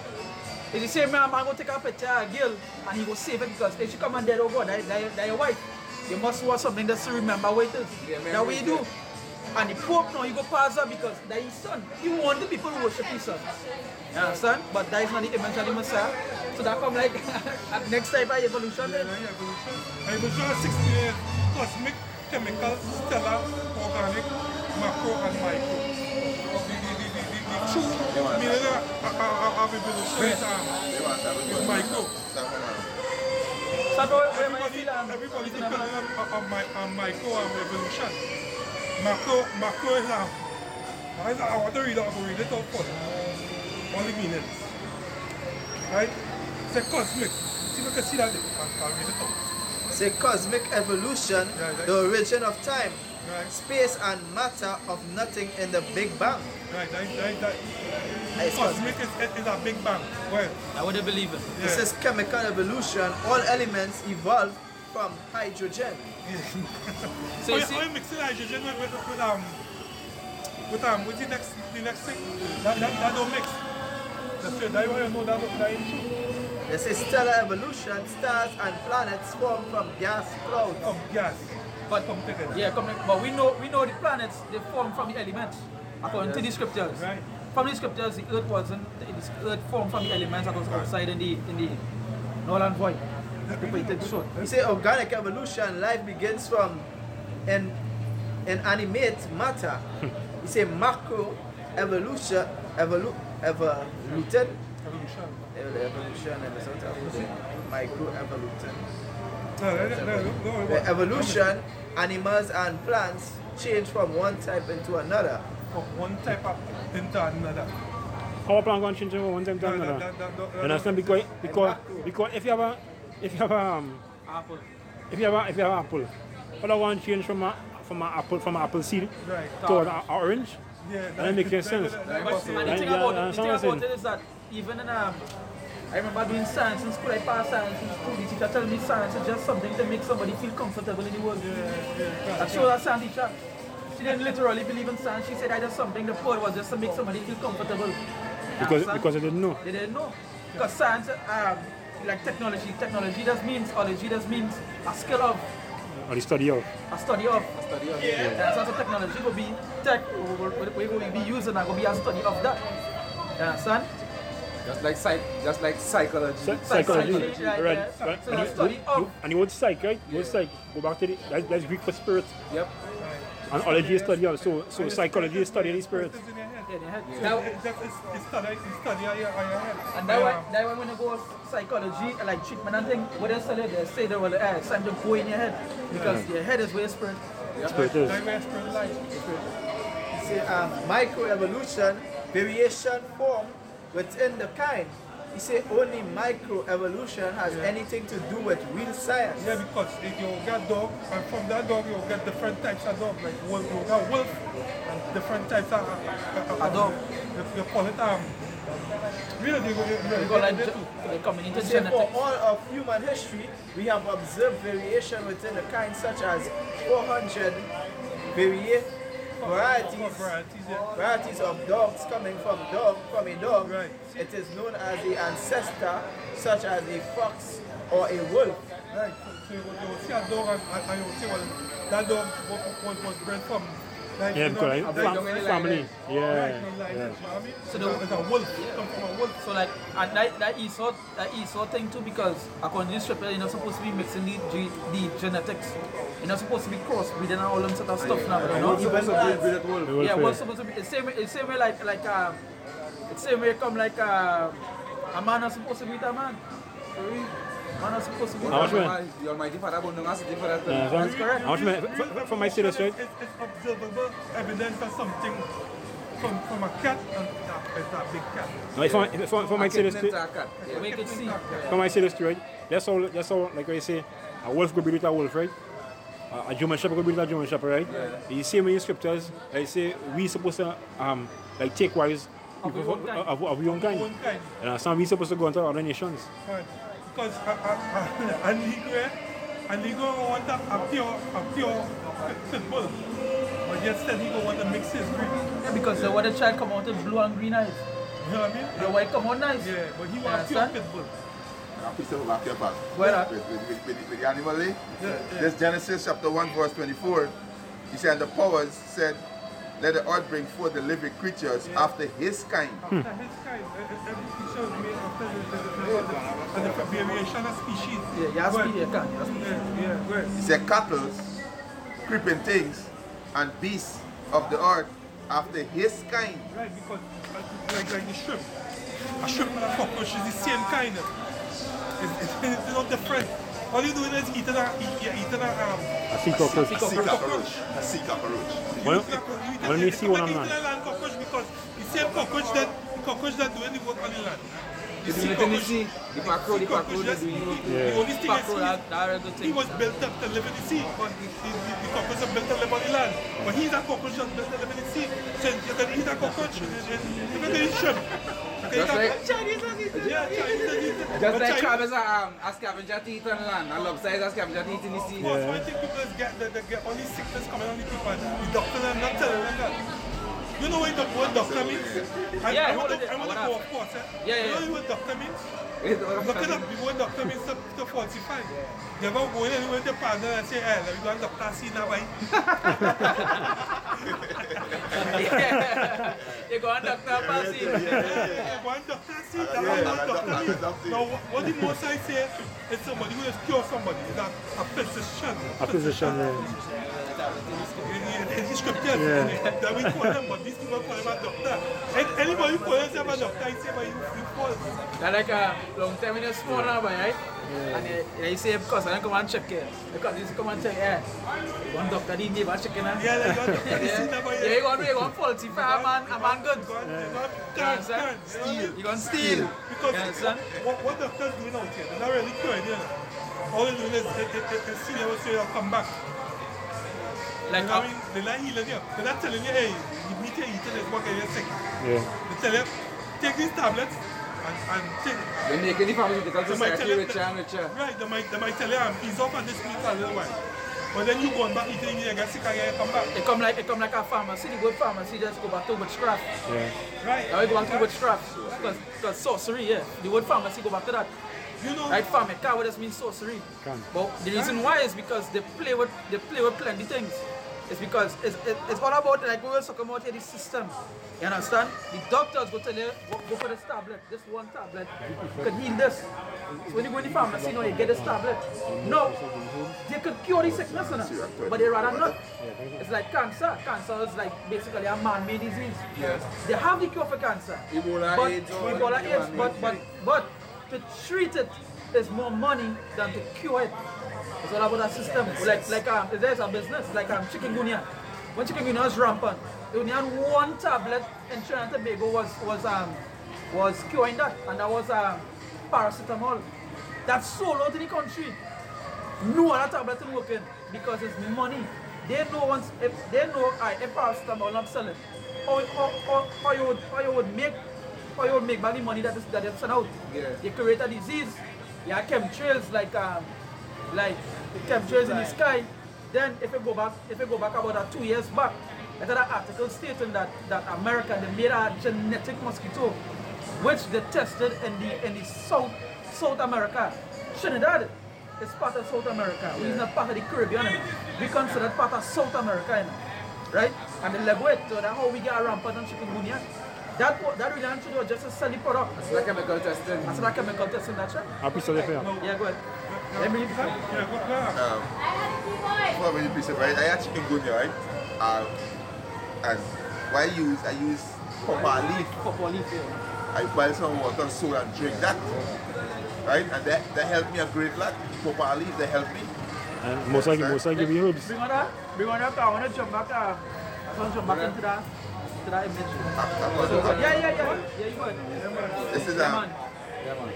It's the same man go take a picture of a girl and he go save it because if she come and dead, oh God, that your wife. You must want something just to remember what it is. That's what you do. And the Pope now, he go pass her because that is his son. He want the people to worship his son. You understand? But that is not the image of the Messiah. So that come like at next type of evolution then. Evolution has 6 million cosmic, chemical, stellar, organic, macro and micro. The true meaning of evolution is micro. So Everybody depends on micro and evolution. Macro is I want to read it out for you. All the meanings. Right? Say cosmic. See if you can see that. I'll read it out. Say cosmic evolution, the origin of time, Right. space and matter of nothing in the Big Bang. Right. It's Cosmic is a big bang. Well, I wouldn't believe it. It says chemical evolution, all elements evolve from hydrogen. So you see, how you mixing hydrogen with the next thing? That don't mix. That's why you know that ain't true. It says stellar evolution, stars and planets form from gas clouds. Of gas. but Come together. yeah, but we know the planets they form from the elements according to the scriptures. Right. From the scriptures, the earth wasn't. The earth formed from the elements that was outside in the null and void. Repeated short. We say organic evolution, life begins from an inanimate matter. We say macro evolution, evolution and sort of micro evolution. Evolution, animals and plants change from one type into another. From one type of into another. How plan going to change from one time to another? You understand? Because if you have a Apple. if you have an apple, how do you want to change from an apple seed Right. to an orange? Yeah, And that makes sense. But the thing about it is that even in I remember doing science in school, I passed science in school. The teacher told me science is just something to make somebody feel comfortable in the world. That's so that science teacher. She didn't literally believe in science. She said that just something the poor was just to make somebody feel comfortable. Because they didn't know. They didn't know. Because science, like technology just means, ology just means a skill of, Or the study of. a study of. So technology will be we will be using and will be a study of that. You understand? Just like psychology. Psychology. Right, Right. yeah. Right. So the study of. And you would psych, right? You would psych. Go back to that's Greek for spirit. Yep. And ology is study of. So psychology is study of the spirit. It's in your head. Yeah, they had. It's study on your head. And that way when you go psychology, like treatment and thing, what they say they will it's time to go in your head. Because your head is where spirit. Spirit is. Like where spirit lies. You see, microevolution, variation form within the kind. You say only microevolution has anything to do with real science. Yeah, because if you get dog, and from that dog you get different types of dog. Like wolf, you got wolf, and different types of dog. You call it really You go like they coming into You say for genetics. all of human history, we have observed variation within the kind, such as 400 varieties of dogs coming from a dog. Right. It is known as the ancestor, such as a fox or a wolf. Right. So you will see a dog and you will say, well, that dog was bred from. Like, Yeah, because family. Yeah. So it's a wolf. Come from a wolf. So like, and that Esau thing too, because according to the scripture, you're not supposed to be mixing the genetics. You're not supposed to be crossbreeding and all them sort of stuff now, you know? Yeah, what's supposed to be the same way like it's same way come like a man is supposed to be a man. Man is supposed to be a How much man. man? The Almighty Father won't know city for that. That's correct. How much man? For my serious, right? It's observable evidence of something from a cat, and it's a big cat. No, for my serious, We can see. for my serious, right? That's all. Like I say, a wolf could be with a wolf, right? A German shepherd could be with a German shepherd, right? You see in the scriptures, I say we supposed to like take wives of your own kind. And some we supposed to go into other nations. Right. Because a Negro want a pure pit bull, but yet still he want to mix his breed. Yeah, because the water child come out with blue and green eyes. You know what I mean? The white come out nice. Yeah, but he want a pure pit bull. Piece of back your back. Where? With the animal lay. This Genesis chapter 1 verse 24. He said, and the powers said, let the earth bring forth the living creatures after his kind. After his kind, every creature is made after the variation of species. Yeah, you have speed, you can. Yeah, right. He said, cattle, creeping things, and beasts of the earth after his kind. Right, because like the shrimp. A shrimp and a cockroach is the same kind. It's not different. All you doing is eating a sea cockroach. A sea cockroach. When you see one on land. land cockroach because the same cockroach that doing the work on the land. The sea The cockroach, macro, the only thing is he was built up to live in the sea, but the cockroach is built to live on the land. But he's a cockroach that's built to live in the sea. So you can eat a cockroach, you can eat shrimp. Just like Chinese just like crab is a scavenger to eat on land, and lobster is a scavenger to eat in the sea. Because one thing people is get all these sickness coming on the people. The doctors are not telling them that. You know what doctor means? I want to go of course. You know what doctor means? Look it up. The word doctor means to falsify. You ever go in anywhere to partner and say, hey, let me go and doctor see now, right? You go and doctor pass You go and doctor see, that's what doctor means. Now, what the most I say is somebody who is cure somebody. Is a physician. A physician, yeah. It's scriptures. That we call them, but these people call him a doctor. Anybody call himself a doctor, he say, but you false. That's like a long time when you're small now, right? And you say, because I don't come and check it. Because you come and check, one doctor didn't give a check. Yeah, like one doctor, you see that by you want falsify a man good. Steal. You gonna steal. Because what doctors doing out here, they're not really curing, you know. All they're doing is see them say they'll come back. Like, you know what I mean? They're not healing you. They're not telling you, hey, you need to eat it, it's what you're sick. Yeah. They tell you, take these tablets and take. They're making the pharmaceutical society richer and richer. Right, they might tell you, ease off on this week a little while. But then you go back eating, you get sick again, you come back. It come like a pharmacy. The good pharmacy just go back to witchcraft. Yeah. Right. Now we go back to witchcraft. Because sorcery, yeah. The word pharmacy go back to that. You know, right, pharmaca, what does mean sorcery? But the reason why is because they play with plenty things. It's because it's all about, like we were talking about here, the system. You understand? The doctors go tell you, go for this tablet, this one tablet could heal this. So when you go in the pharmacy, you get this tablet. No, they could cure the sickness, but they rather not. It's like cancer. Cancer is like basically a man-made disease. Yes. They have the cure for cancer. Ebola AIDS, but to treat it is more money than to cure it. It's all about that system. Like there's a business like chikungunya. When chikungunya was rampant, they only had one tablet in Trinidad and Tobago was curing that, and that was paracetamol. That's sold out in the country. No other tablet is working because it's money. They know if paracetamol not selling, how you would make back the money that they send out. Yeah. You create a disease. You have chemtrails like chemtrails in the sky. Then if you go back about 2 years back, I got an article stating that America, they made a genetic mosquito which they tested in the South America. Trinidad is part of South America. Yeah. We're not part of the Caribbean. We consider part of South America, right? And the level it, so that's how we get a rampant on chikungunya. That really actually was just a selling product. That's like chemical testing. That's like chemical testing, that's right. Happy to fair. Yeah, go ahead. Let me Well, when you piece of right, I had chikungunya, right? And what I use pawpaw leaf. Pawpaw leaf, yeah. I boil some water, soda, and drink that. Right? And that helped me a great lot. Pawpaw leaf, they helped me. And most likely give you herbs. Bring on that, I want to jump back into that image. Yeah, you go ahead. This is Yeah, man.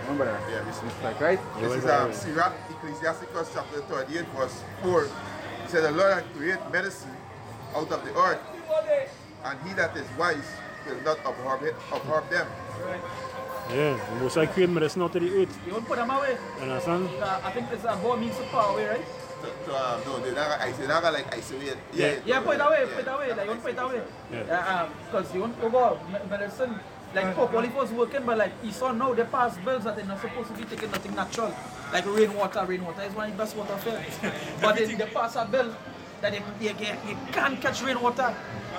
Remember that? yeah, this is Like, right? This is Sirach, Ecclesiasticus chapter 38, verse 4. It said, the Lord hath created medicine out of the earth, and he that is wise will not abhor them. Right. Yeah, the most likely create medicine out of the earth. You won't put them away. You understand? I think it's a board means to far away, right? No, they're not like isolate. Yeah, put it away, like you won't put it away. Because you won't go medicine. Like pawpaw leaf was working, but like you saw now they pass bills that they're not supposed to be taking nothing natural. Like rainwater is one of the best water fair. But they pass a bill that you can't catch rainwater.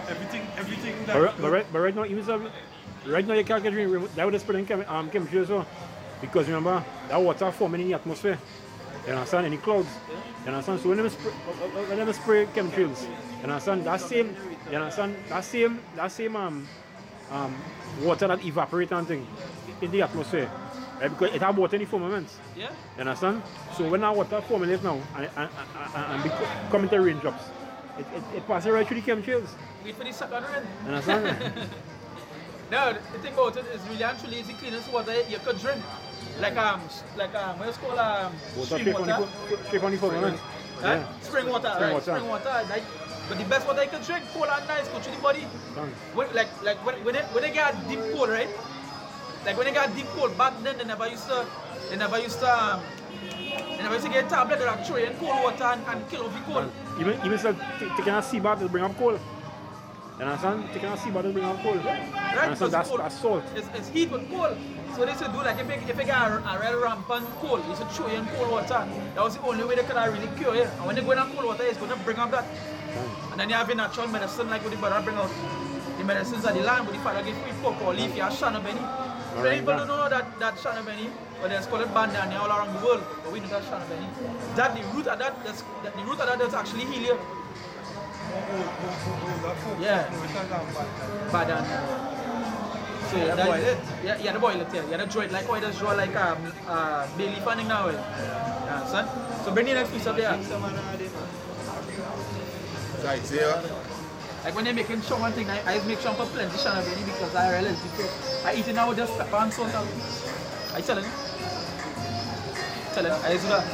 Everything that. But right now, right now you can't get rainwater. That would spread in chemtrails, so because remember that water forming in the atmosphere. You understand? In the clouds. You understand? So when they spray chemtrails, you understand? That same water that evaporates and thing in the atmosphere. Right? Because it has water in the firmament. Yeah. You understand? So when that water formulates now and come into raindrops, it passes right through the chemtrails. Wait for the second rain. You understand? No, the thing about it is really actually the cleanest water you could drink. Like what's called stream water. Straight from the firmament. Yeah. Spring water, Spring water. Like, but the best water you can drink, cold and nice, go through the body. When they get deep cold, right? Like when they got deep cold back then, they never used to get a tablet that throw in cold water and kill off the cold. Even so, taking a sea bath will bring up cold. You understand? Taking a sea bath will bring up cold. Right? That's salt. It's heat with cold. So they should do like if you get a real rampant cold, you should throw in cold water. That was the only way they could really cure it. And when they go in cold water, it's going to bring up that. And then you have a natural medicine like what the brother bring out. The medicines of the land, but the father give you pawpaw leaf, you have Shana Benny. Many people don't know that Shana Benny, but they call it bandana all around the world. But we know that Shana Benny. That the root of that does actually heal you. Yeah. Bad and so yeah, boil it. Yeah, the boil it, yeah. You draw it like how you just draw like bay leaf and thing now. Yeah, son. So bring the next piece up there. It's Isaiah. Like when they're making sure one thing, I make sure for plenty of it because I realize I eat it now with just pepper and salt. I tell him. I do that.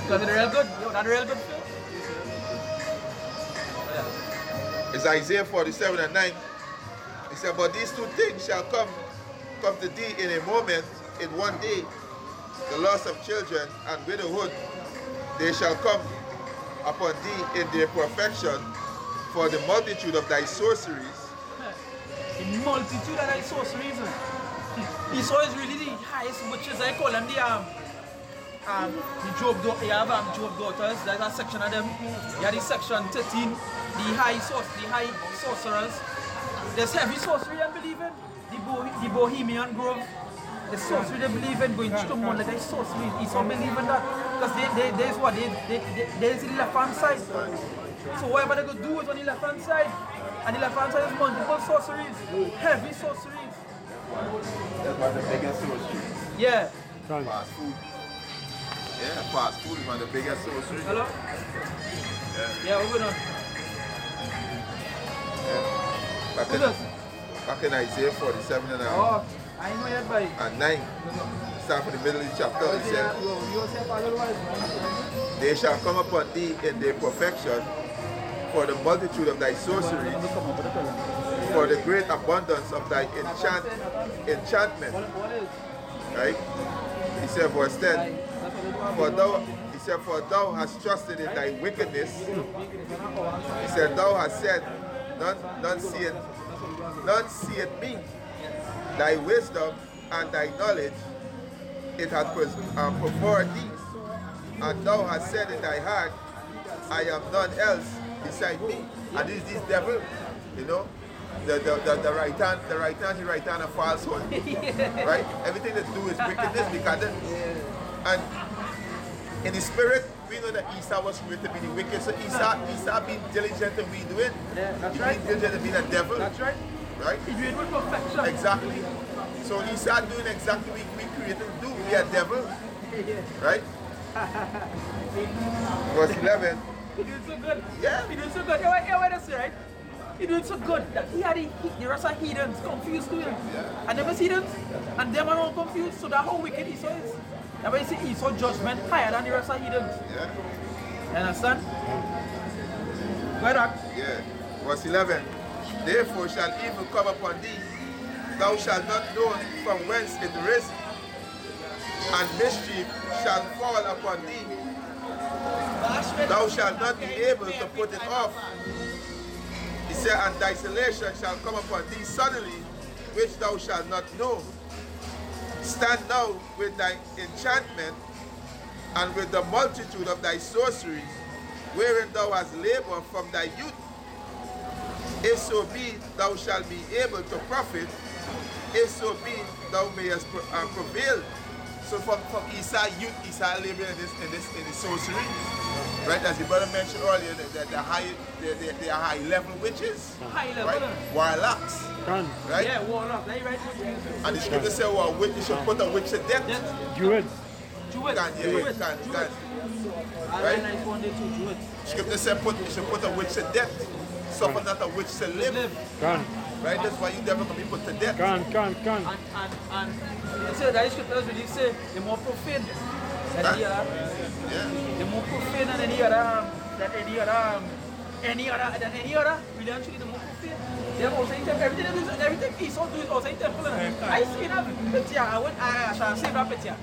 Because it's real good. Yo, that's real good. It's Isaiah 47 and 9. He said, but these two things shall come to thee in a moment, in one day. The loss of children and widowhood, they shall come upon thee in their perfection, for the multitude of thy sorceries. The multitude of thy sorceries. Esau is really the highest witches. I call them the Job daughters. You have Job daughters. There's a section of them. You have the section 13, the high sorcerers. There's heavy sorcery I believe in. The Bohemian Grove. The sorcery they believe in going to more like sorcery. Esau believe in that. Because there's what? There's the left hand side. So whatever they go do is on the left hand side. And the left hand side is multiple sorceries. Heavy sorceries. That's one of the biggest sorceries. Yeah. Fast food. Yeah, fast food is one of the biggest sorceries. Hello? Yeah, we're going on. Back in Isaiah 47 and Oh, I know yet by. And 9, start from the middle of the chapter, he said, they shall come upon thee in their perfection, for the multitude of thy sorceries, for the great abundance of thy enchantment. Right? He said, verse 10, for thou hast trusted in thy wickedness. He said, thou hast said, none seeth me. Thy wisdom and thy knowledge, it hath preferred thee. And thou hast said in thy heart, I am none else beside me. And this devil, you know, the right hand of falsehood. Right? Everything that do is wickedness because and in the spirit, we know that Esau was created to be the wicked. So Esau being diligent in we doing. Yeah, that's right. Being diligent in being a devil. That's right. Right? He did it with perfection. Exactly. So Esau doing exactly what we created to do. We are devil. Right? Verse 11. He did so good. Yeah. He did so good. Yeah, wait a second, right? He did so good that he had the rest of heathens confused to him. Yeah. And them is heathens, and them are all confused. So that's how wicked Esau is. That's why you see Esau judgment higher than the rest of heathens. Yeah. You understand? Go ahead. Yeah. Verse 11. Therefore shall evil come upon thee. Thou shalt not know from whence it is, and mischief shall fall upon thee. Thou shalt not be able to put it off. He said, and desolation shall come upon thee suddenly, which thou shalt not know. Stand now with thy enchantment, and with the multitude of thy sorceries, wherein thou hast labored from thy youth. If so be thou shalt be able to profit, if so be thou mayest prevail. So from Esau youth, Esau laboring in this sorcery, right? As the brother mentioned earlier, the high level witches, High level, right? Warlocks, right? Yeah, warlock. Right. And the scripture says, well, a witch, you should put a witch to death. Do it. Do it. Can. Right? Nice one day too. Do it. Scripture says you should put a witch to death. Suffer not a witch to live. Can. Right? That's why you never can be put to death. Can. And you say that scriptures really say the more profane than any other. Yeah. The more profane than any other. Really actually the more profane. They have also in temple. Everything Esau do is also in temple. I see that picture. I shall save that picture.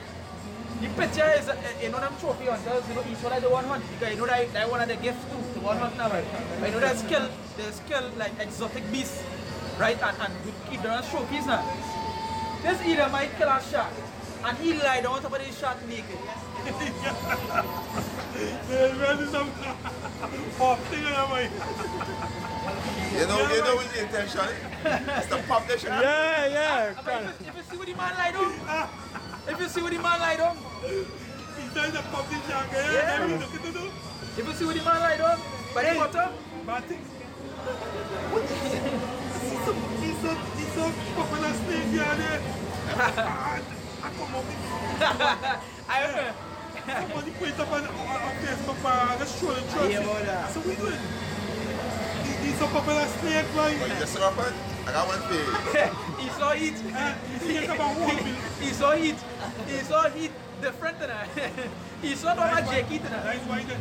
The picture is them trophy hunters, Esau like the one hunt because that one of the gifts too, the one hunt now, right? But they skill like exotic beasts, right? And keep them as trophies now. This either might kill a shark and he lie down on top of the shark naked. You know with the intention, it's the pop the shark. Yeah. If you see what the man lie down, if you see what the man lie down, He's trying to pop the shark. if you see what the man lie down, by the bottom, But I think, he's a popular snake here there. I come up with I don't know. somebody put it up on Facebook, let's show the trust. So we do it. He's a popular snake, right? But you just saw it? I got one for you. He saw it. He saw it. He saw it different than I. He saw not my jacket. That's why the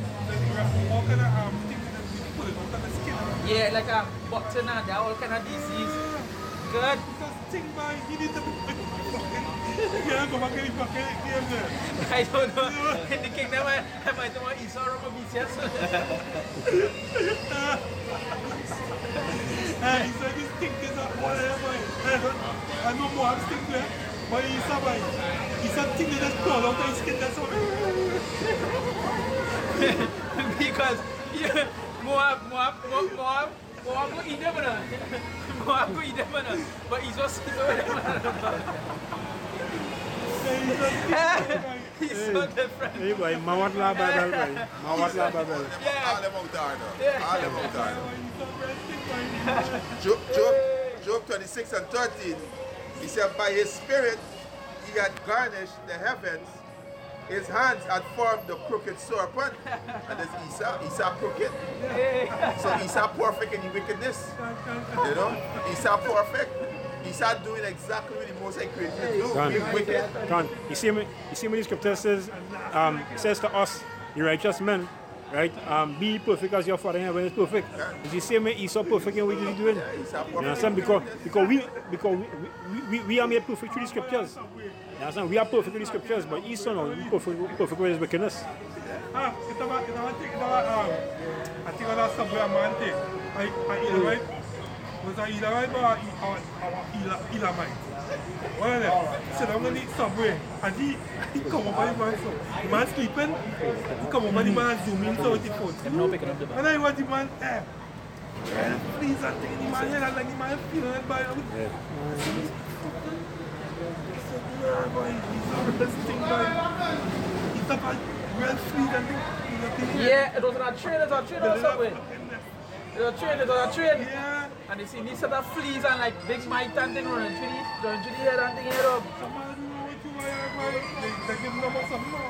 all kind of things that we put it under the skin. Yeah, like a button and all kind of disease. Good. Because thing by he need to be yeah, go back in the pocket game there. I don't know. In the kingdom, I might know he saw rubber beats, yes. He said this thing is a whatever. I know more thing there. But he's a thing that just crawled out of his skin. That's all. Because Moab go eat them, Moab go eat them, but he's just he's so different. Hey boy, Mawat la babel boy. Mawat la babel. All them out there, though. All them out there. Job 26 and 13, he said, by his spirit he had garnished the heavens, his hands had formed the crooked serpent. And there's Esau crooked. So Esau perfect in the wickedness. You know? Esau perfect. Esau doing exactly what the Most High created to do. Being wicked. John, you see me the scripture says to us, the righteous men, right? Be perfect as your Father in heaven is perfect. You see me, Esau perfect in what he's doing. You understand? Because we are made perfect through the scriptures. You understand? We are perfect through the scriptures, but Esau no, we perfect with his wickedness. I think that's something a man take. Right? Was I Elamite or Elamite? One of them. So I'm going to eat Subway. And he come over the man. So the man sleeping. He come over the man zoom in so the phone. And I want the man, please, I'm taking the man here. And like the man feeling it by now. He's a real thing, man. He's a real fleet and thing. Yeah, it was on a train or something. It was a train. Yeah. And you see these sort of fleas and like big mite and thing running through the head and thing here up.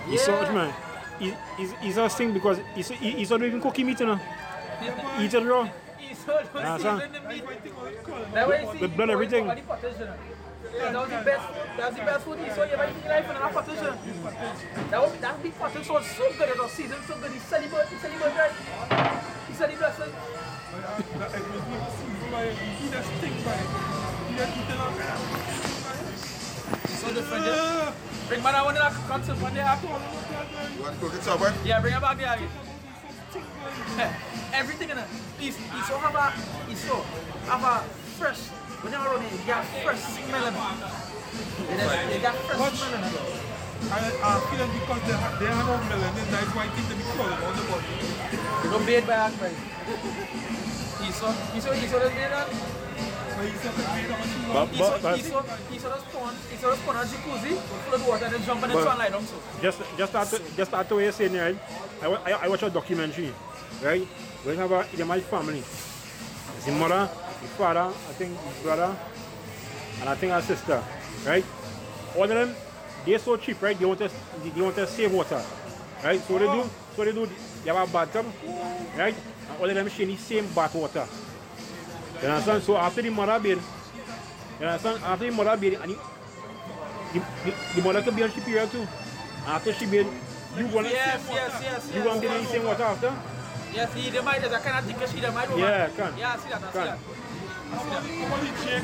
Esau, man, he's a thing because he's not even cooking meat, you know. Eat it raw. Esau don't season the meat. That way you see, with blood, everything. That was the best food Esau ever eaten in life and an partition. That big partition was so good, it was seasoned so good. He said he right. He said he blessed it. So different. Bring man, I want to concept one day after. You want to cook it somewhere? Yeah, bring it back there again. Everything in it. Esau have a fresh, when you're around here, you got fresh smell in it. You got fresh smell in it. I feel like because they have no melanin, that's why I think they be crawling on the body. You don't bathe by hand, right? Esau does bathe that? He saw us pond on jacuzzi, flood water, and then jump in the sun like them. Just after what you're saying, right? I watched a documentary, right? We have a Edomite family. It's his mother, his father, I think his brother, and I think her sister, right? All of them, they're so cheap, right? They want to save water, right? So they do. They have a bathtub, right? And all of them share the same bath water. You understand? So after the mother bathe, you understand? After the mother bathe, and the mother can be on she period too. After she bathe, you want to be in the same water after? Yes, he might. There's a kind of thing she might. Yeah, can. Yeah, I see that. Somebody check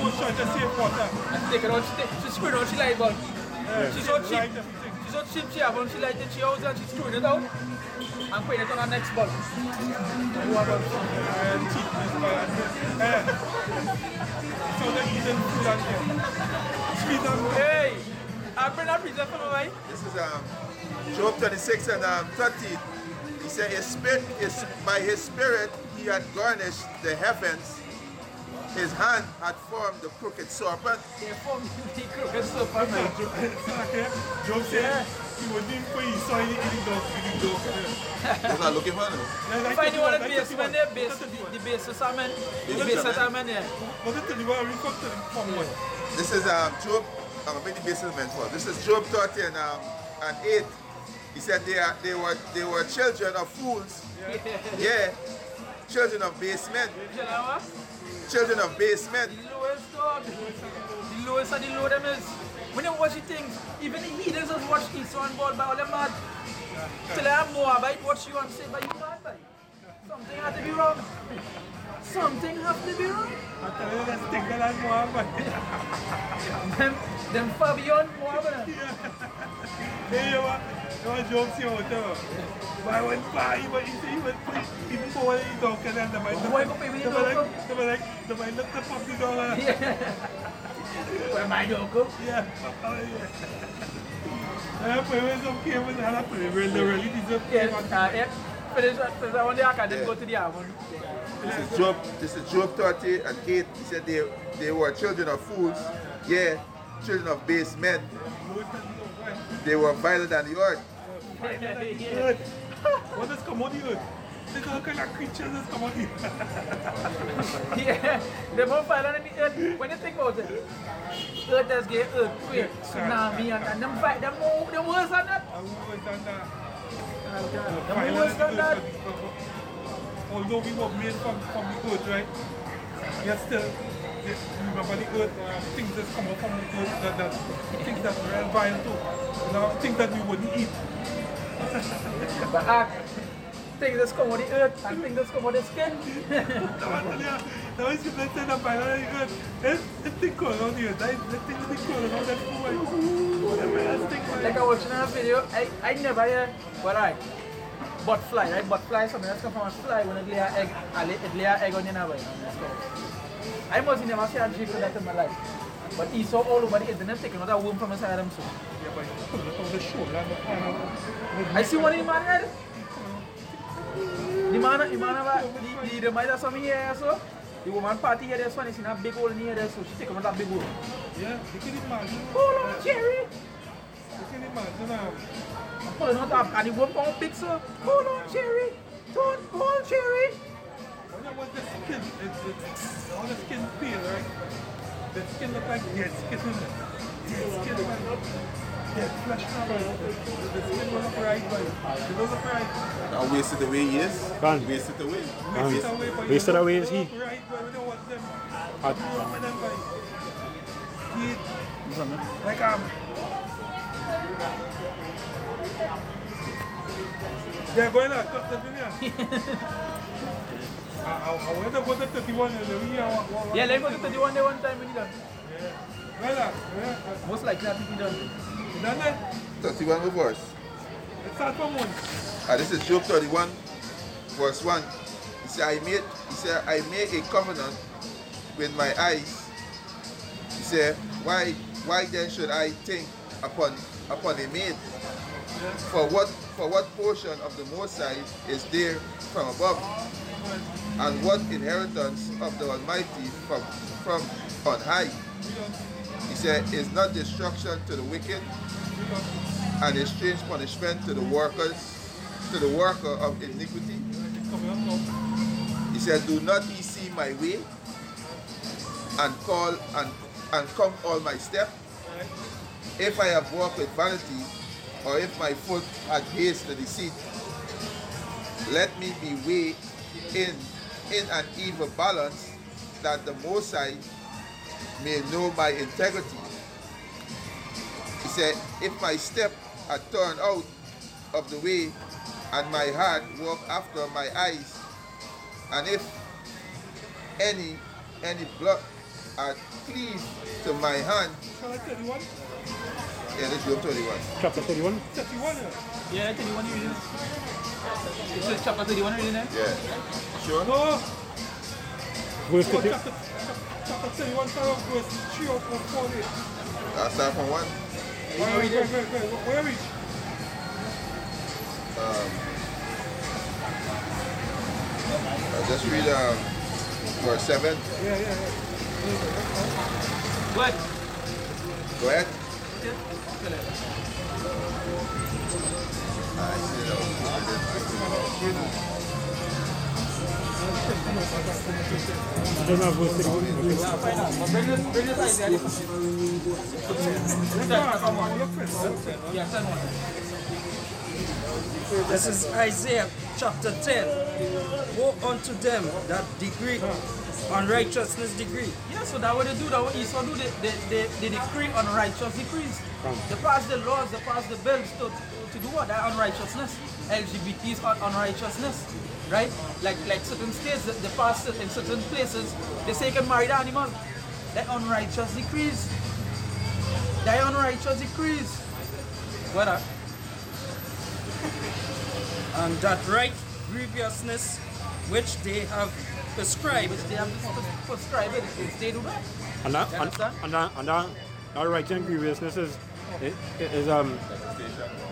was trying to save water. And take it out. She screwed out. She light bulb. She's so cheap. She's so cheap. She have one. She lighted. She out and she screwed it out. And putting it on her next bulb. So they're eating food and hey, I bring that pizza for me. This is Job 26 and 13. He said, by his spirit he had garnished the heavens, his hand had formed the crooked serpent. They formed the crooked serpent, man. Job said he wouldn't even put his soil in the dog. He's not looking for him. Find you one of the basement there, the basis amen. The basis amen, yeah. This is Job, I'm going to the basement for. This is Job 30 and 8. He said they were children of fools. Yeah. Children of base men. Children of base men. The lowest dog. The lowest of the low them is. When you watch the things, even the heathens just watch Esau and ball by all them mad. Till I am Moabite, watch you and say, but you mad by. Something has to be wrong. Something has to be wrong. I tell you that's thing that I'm Moabite. Them far beyond Moabite. Hey, you want Job see out there. But I went by, but he said he went even for what he dog and then the man looked up the dog. Where my dog go? Yeah. I put away some cables and I put it really deserve yeah. Finish that one day I can then go to the other one. This is Job 30 and 8. He said they were children of fools. Yeah, children of base men. They were violent than the earth. What does come on the earth? There's all kind of creatures that come on the earth. Yeah, they're more violent than the earth. When you think about it, earth does get earthquake, tsunami, and them fight, they're worse than that. They're worse than that. Although we were made from the earth, right? Yet still, remember the earth, things that come up from the earth, that things that were violent too. You know, things that we wouldn't eat. But things that come on the earth and things that come on the skin. Now it's just let's say the violent on the earth. It's thing cold on the earth. The thing that cold on that food. Like I watched in a video, I never hear, but but fly, right? But fly, something that's come from a fly when it lay an egg, it lay an egg on your neighbor. I must never see a dream like that in my life. But he saw all over the internet taking another worm from inside them. So. Yeah, but you put it on the shoulder and the corner. I see one in my head. The man has something here, so. The woman party here, there's one, is in a big hole in here, so she take another big hole. Yeah, you can imagine. Hold on, Jerry. You can imagine. Pulling out up, and the worm come big, so. Hold on, Jerry. Don't hold, Jerry. When I want the skin, all the skin peel, right? The skin look like dead skin in it. Dead skin, dead flesh. The skin will look right, but it don't look right. Now wasted away, yes? Gone. Wasted away. Wasted away is he. Right, but we don't want them. Hot. We don't want them, like yeah, go ahead, cut the video. I went to go to 31 Yeah, let's go to 31 day one time when you done. Yeah. Most likely I think you done. You done that? 31 verse. Let's start from 1. This is Job 31, verse 1. He said, I made a covenant with my eyes. He said, why then should I think upon a maid? For what portion of the Most High is there from above? And what inheritance of the Almighty from on high? He said, is not destruction to the wicked, and a strange punishment to the worker of iniquity? He said, do not ye see my way, and come all my step? If I have walked with vanity, or if my foot had gazed to deceit, let me be weighed in an even balance, that the Most High may know my integrity. He said, if my step had turned out of the way, and my heart walked after my eyes, and if any blood had cleaved to my hand. Yeah, this is Job 31. Chapter 31? 31, yeah, 31 you reading. It's chapter 31 you reading there? Yeah. Sure? No. Verse 30. Chapter 31, verse 3 or 4. I'll start from 1. Where reach? I'll just read Verse 7. Yeah. Good. Go ahead. Okay. I see that. Don't have verse 6. Fine now. But bring this idea. Come on. Yeah, 10 This is Isaiah chapter 10. Woe unto them that decree unrighteousness decree. Yeah, so that what they do, that what Esau do, they decree unrighteous decrees. They pass the laws, they pass the bills to do what? That unrighteousness. LGBT's unrighteousness. Right? Like certain states, they pass in certain places, they say you can marry the animal. They unrighteous decrees. They unrighteous decrees. What up? And that right grievousness which they have prescribed. Which they have prescribed it, if they do that. And that right and grievousness is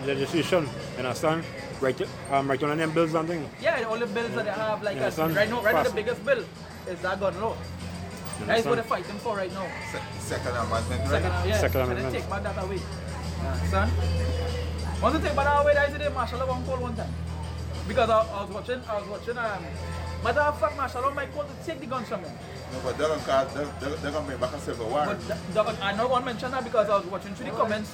legislation, you understand? Right on them bills and things. Yeah, all the bills that they have, like Yeah, right now the biggest bill is that gun law. That is what they're fighting for right now. Second Amendment, right? Second and Amendment. they take back that away. Son, once they take back that away, that is the martial law one call one time. Because I was watching, matter of fact, martial law might call to take the guns from them. No, but they're gonna bring back a civil war. But I not want to mention that because I was watching through the comments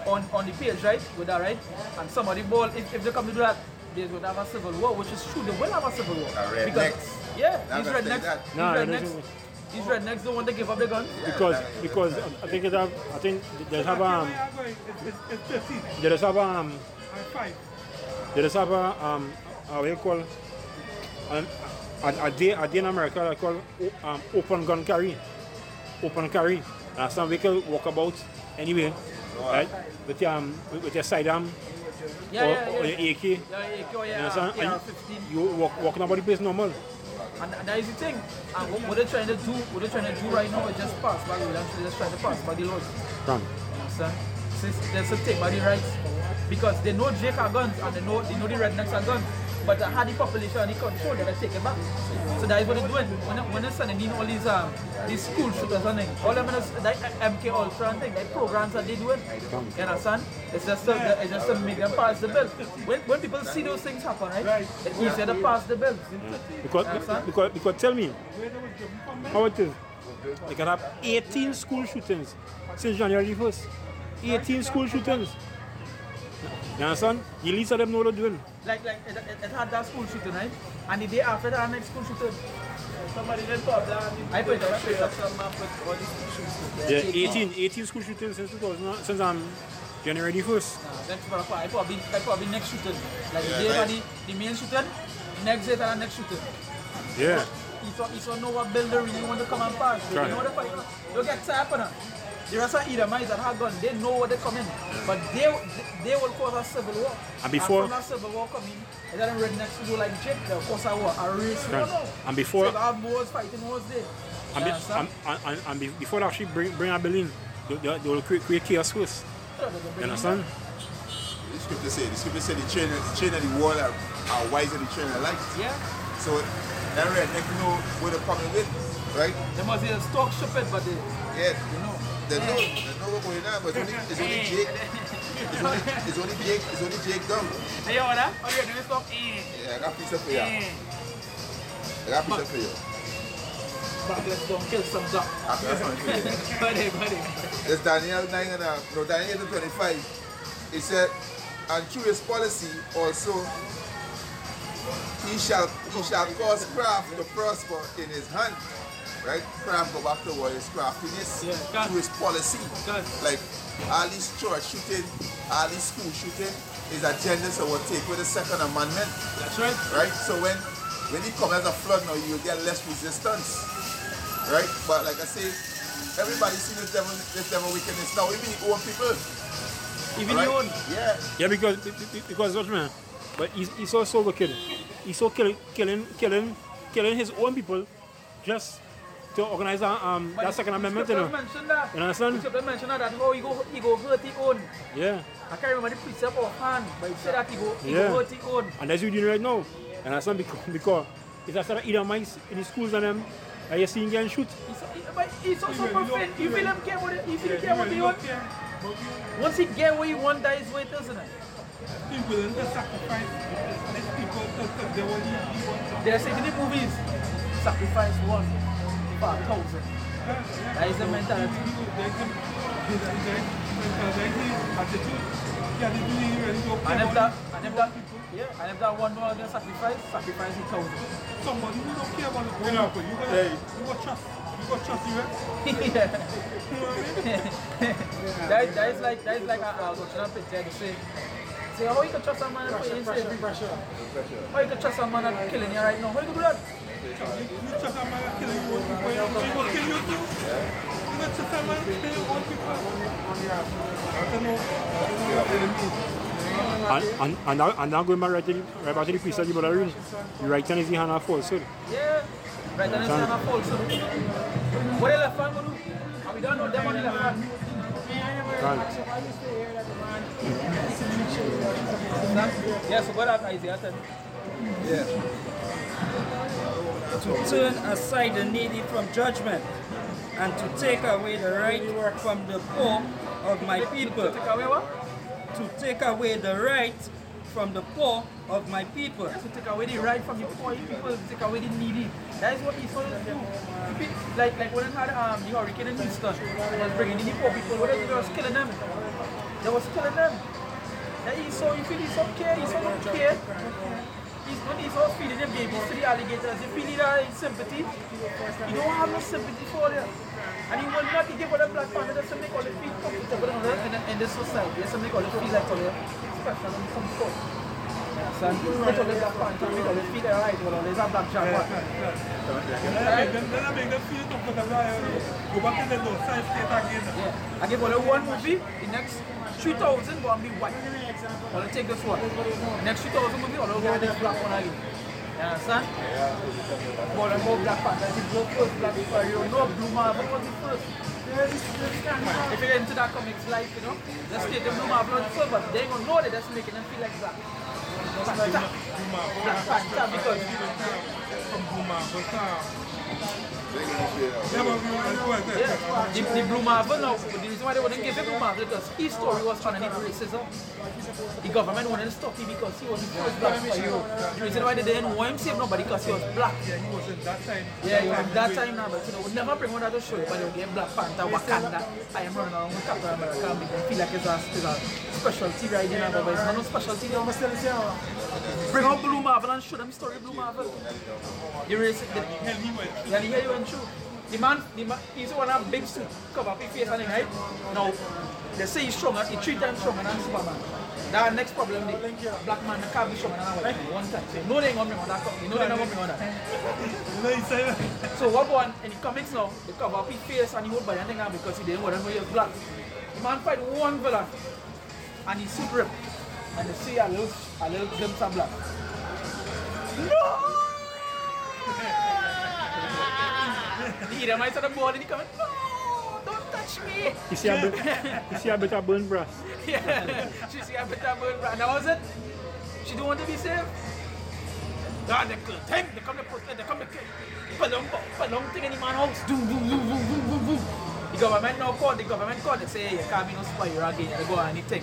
on the page, right? With that, right? And somebody ball, if they come to do that, they would have a civil war, which is true, they will have a civil war. Rednecks. Yeah, Not these gonna say rednecks, that. these rednecks don't want to give up the guns. Because I think they have It's 13. they just have And 5. they just have what you call a day in America that called open gun carry. Open carry. And some vehicle walk about anyway, right? With your sidearm or your AK. Yeah, AK, You understand? And AR-15. you walking about the place normal. And that is the thing. And what they're trying to do right now is just pass back the laws. They're just trying to pass back the laws. From. You understand? There's a take by the rights. Because they know Jake are guns and they know the rednecks are guns. But had the population and the control, they're taking back. So that is what they're doing. When they're sending in all these school shooters and things, all them like MK Ultra and things, like programs that they're doing. You understand? It's just to make them pass the bill. When people see those things happen, right? It's easier to pass the bill. Because tell me, how it is? They can have 18 school shootings since January 1st. 18 school shootings. You understand? The least of them know what they're doing. Like it had that school shooting, right? And the day after that next school shooting, somebody did pop that. I put it up some map with all these school shootings. Yeah, 18 school shootings since January 1st. That's probably next shooting. Like the day the main shooting, next day the next shooting. Yeah. You don't know what builder really want to come and pass. They know the fight. Don't get tired of it. The rest of Edomites that have guns, they know what they're coming. But they will cause a civil war. And from that civil war coming, it doesn't rednecks to do like Jake, they'll cause a war, a race war now. And before so they have wars fighting wars there. And before they actually bring a bill in, they will create chaos first. You understand? The scripture say the chain of the wall are wiser than the chain of light. Yeah. So that redneck know where they're coming with, right? They must be a stock stupid, but they know. They know what's going on, but it's only Jake. It's only Jake dumb. Hey, you want that? Oh, you're doing stuff? Yeah, I got pizza for you. I got pizza for you. But let's go and kill some duck. Buddy. It's Daniel 8:25. It said, and through his policy also, he shall cause craft to prosper in his hand. Right? Craft go back to what is craftiness through his policy. Like all these church shooting, all these school shooting is agendas that will take with the Second Amendment. That's right. Right? So when it comes as a flood now, you will get less resistance. Right? But like I say, everybody see this devil wickedness now, even the own people. Even your own? Yeah. Yeah, because watch man, but he's also wicked. He's so killing his own people just to organize that Second Amendment, you know. You understand? The mentioned that how he go hurt his own. Yeah. I can't remember the precept offhand, but he said that he go hurt his own. And that's what you're doing right now. And that's not because it's a set of Edomites in the schools and them Are you seeing him shoot? He's so perfect. You feel him care about it? You feel him care about the one? Once he get what he want, that is what it is, isn't it? He's willing to sacrifice these people because they want to. They say in the movies, sacrifice one for 1,000. That is the mentality. And if that one more against sacrifice 1,000. Somebody who don't care about the people, you got trust. You got trust, you right? Yeah. that is like I was watching a picture to say how you can trust a man and put you in slavery? How you can trust a man and killing you right now? How you can do that? You trust a man and killing you, he will kill you too. You got trust a man and kill your own people. I don't know what it means. And now going back to the piece of the Balarin, the right hand is the hand of falsehood. Yeah, right hand is the hand of falsehood. What the left hand will do? And we don't know them on the left hand. Yeah, so what happened, Isaiah? Yeah. To turn aside the needy from judgment and to take away the right from the poor of my people. Take away what? To take away the right from the poor of my people. To take away the right from the poor people, to take away the needy. That is what he's supposed to do. Like when they had the hurricane in Houston, they was bringing in the poor people, whatever, they was killing them. They was killing them. That you feel he's so care, he's so don't care. When he's all feeding them babies to the alligators, you feel that sympathy. You don't have no sympathy for them. And he will not give what a black panther, that's something called a feel comfortable in this society. There's something called a feel like special in some sort. So they told the black panther, we call it feel alright, well, there's a black jaguar. Then I make them feel comfortable. Go back in the door, side state again. Yeah. I give only one movie, the next 3,000 go and be white. I'll take this one. Next 3,000 movie, I'll go this black one again. You understand? But I'm more Black Panther. It's the first Black Panther. No, Blue Marvel was the first. If you get into that comics life, you know, just take the Blue Marvel on the first, but they ain't gonna know that that's making them feel like Black Panther because from Blue Marvel. The Blue Marvel now, the reason why they wouldn't give him Blue Marvel because his story was underneath racism. The government wanted to stop him because he was the first black superhero. The reason why they didn't want him save nobody because he was black. Yeah, he was in that time. Yeah, he was in that time now, but you know, would never bring one out to show it, but they'll get Black Panther, Wakanda. I am running around with Captain America and make them feel like it's a specialty right now, but it's not no specialty. Bring out Blue Marvel and show them story Blue Marvel. You really see yeah, the hell he went through. The man, he's one of big suit, cover up his face and right? Now, they say he's stronger, he's 3 times stronger than Superman. That's the next problem, the black man can't be stronger than a white man one time. So you know they ain't gonna bring on that company, you know they're not gonna bring on that. So what go on in the comics now, they cover up his face and he won't buy anything now because he didn't want to know he was black. The man fight one villain and he suit ripped and they see a little glimpse of black. No! The might have the ball and he come, no, don't touch me. You see a bit of burn brass. Yeah, she see a bit of burn brass. And that was it. She don't want to be saved. God, they kill them. They come to protect, they come to kill. Palong thing in the man's house. Do. The government now called, they say, hey, you can't be no superhero again. You go on anything.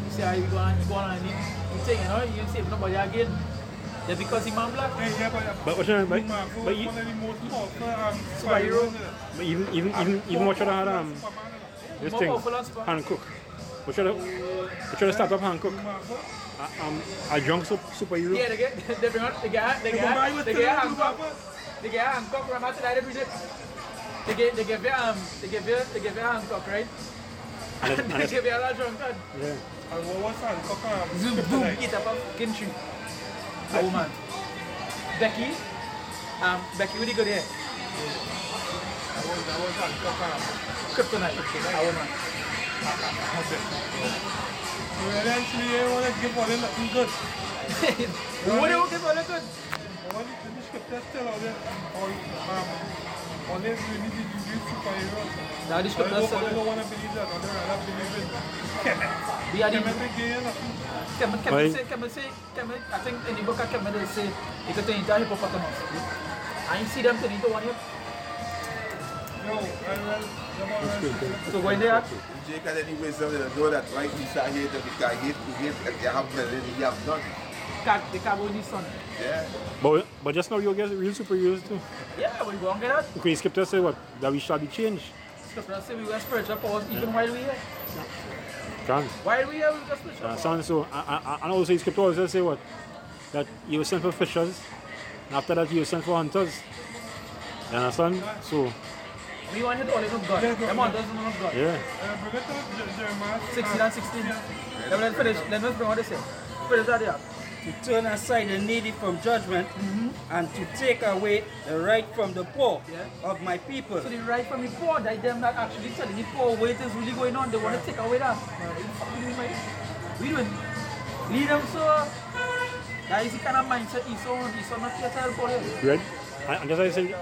You see how you go on anything, you know, you save nobody again. Yeah, because he's man black. Yeah, but what's your name? But even what should I have this thing Hancock. What should I start up Hancock? A drunk superhero. Yeah, they bring out the guy Hancock. The guy Hancock from after that every day. They give you Hancock, right? And they give you a lot of drunkard. Yeah. And what was Hancock? Zoom, boom, eat up a fucking tree. A woman. Becky with the good hair. That was Kryptonite. A woman. Really, actually, you want to give all in looking good. What do you give all in good? All the scriptures tell all this, all this we need to use superheroes. Now the scriptures tell they don't want to believe that, or they rather believe in Kemal say, I think in the book of Kemal they say, you could turn into a hippopotamus. I see them till into one year. So when they are, Jake had any wisdom to know that right he start here the guy hate that they have million he have done. they can't go this son. Yeah. But just now you get real superheroes too. Yeah, we go and get that. Okay, Skipper say what? That we shall be changed. Scripture say we were spiritual powers even while we here. Can. While we here, we got spiritual powers. Son, so I also Skipper also say what? That you were sent for fishers, and after that you were sent for hunters. You understand? So We want to hit all in God. Them on doesn't know God. yeah. Bring it to Jeremiah. 16 and 16. Let's finish. Let's bring what they say. Finish that there. To turn aside the needy from judgment and to take away the right from the poor of my people. So the right from the poor, that them not actually telling the poor what is really going on. They want to take away that. We doing. Lead them so. That is the kind of mindset Esau not here to help all them. Right? And just like I say,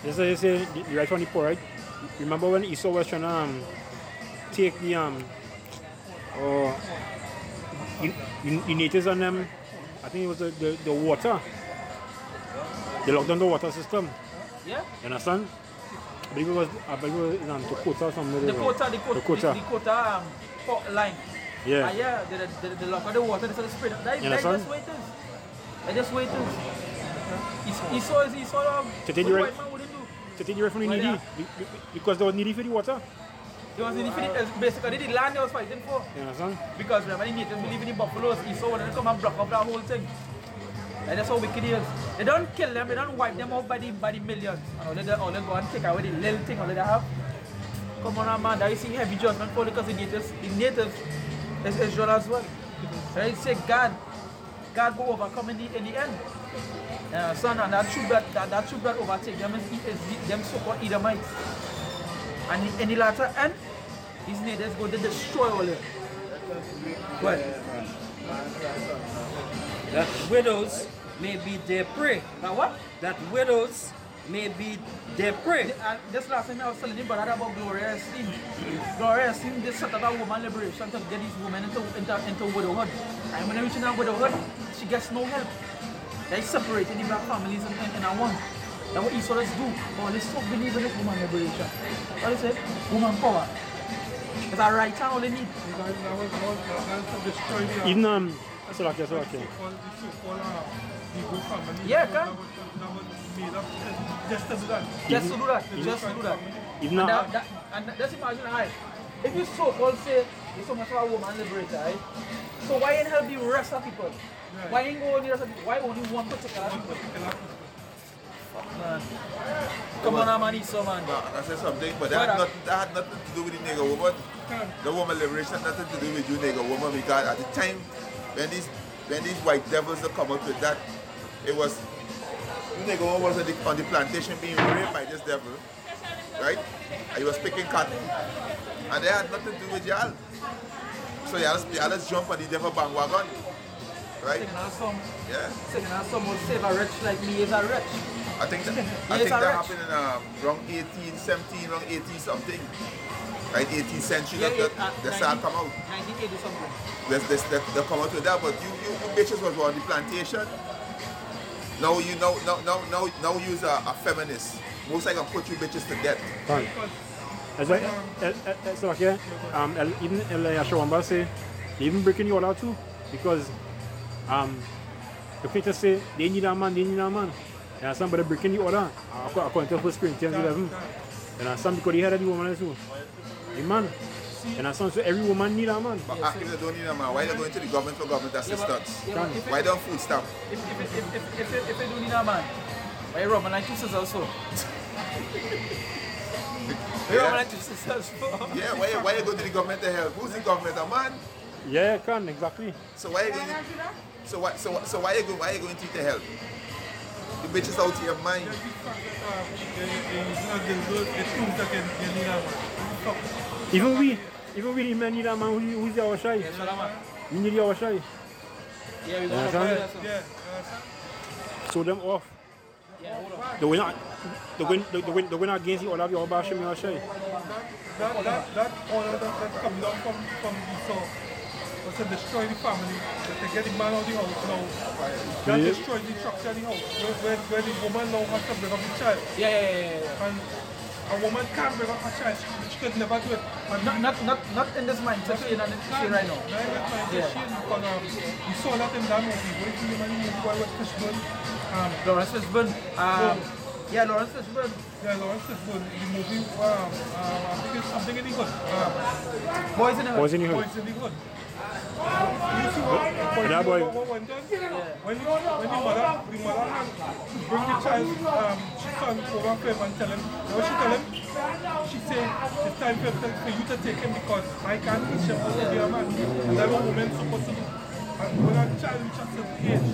just like I say, the right from the poor, right? Remember when Esau was trying to take the the natives on them? I think it was the water. They locked down the water system. Yeah? You understand? I believe it was Dakota or something. The port line. Yeah. Yeah, they lock out the water, they sort of spread it. That just wait is. They just wait is. Esau To take the right from the needy. Because they were needy for the water. It was needy for basically the land they was fighting for. You understand? Because remember the natives believe in the buffaloes, Esau wanted to come and block up that whole thing. And that's how wicked he is. They don't kill them, they don't wipe them out by the millions. And all they go and take away the little thing all they have. Come on man, that is a heavy judgment for because the natives is Israel as well. So I say God will overcome in the end. Son, and that truth that overtake them is them so-called Edomites. And in the latter end, his natives go to destroy all of them. What? That widows may be their prey. Now what? That widows may be their prey. This last time I was telling you about Gloria Esteem. Gloria Esteem, they set up a woman liberation to get these women into widowhood. And when they reach in widowhood, she gets no help. They separated the black families in a one. That's what Esau does do. All this folk believe in this woman liberation. What is it? Woman power. It's a right hand all they need. Even so okay. Yeah, can. Just to do that. Just to do that. Even and just imagine, if you so-called say you're so much of a woman liberator, right? So why ain't help the rest of people? Right. Why ain't go on the rest of people? Why only one particular people? Man. Come on, man, Esau, man. I said something, but that had nothing to do with the nigger woman. The woman liberation had nothing to do with you nigger woman, because at the time when these white devils that come up with that, it was you nigger woman was on the plantation being raped by this devil, right? And he was picking cotton, and they had nothing to do with y'all. So y'all just jump on the devil bandwagon, right? Singing a song will save a rich like me is a rich. I think that happened in around 1817, around 80 something. Right, 18th century, the song come out. 1980 something. They come out with that, but you bitches was on the plantation. Now you's a feminist. Most I can put you bitches to death. It's okay. Even Yashawamba say, they even breaking you all out too, because the preachers say they need a man. And somebody breaking the order according to 1 Corinthians 11. And some because they had a woman too. A man. And some so every woman need a man. But after they don't need a man, why are they going to the government for government assistance? Why don't food stamp? If they don't need a man, why you robbing like two sisters also? Yeah, why you go to the government to help? Who's the government? A man? Yeah, can exactly. So why are you going? So why are you going to help? The bitches out here mind. Even we men need a man who's our shy. We need our shy. Yeah, we want to show them off. The winner against you all of your bashing your shy. That order that come down from Esau to destroy the family, to get the man out of the house now. That destroys the structure of the house. Where the woman now has to bring up the child. Yeah. And a woman can't bring up a child, she could never do it. And Not in this mindset she right now. Not in this mindset she is, because we saw that in that movie. What is the name of the movie with Fishburne? Lawrence Fishburne. Yeah, Lawrence Fishburne. Yeah, Lawrence Fishburne. The movie, I think it's something in the hood. Boys in the Hood. Boys in the Hood. You see what went on? When the mother had bring the child, son over for him and tell him, you know what she tell him? She said, it's time for you to take him because I can't teach him how to be a man. And that's what women supposed to do. And when a child reaches a certain age,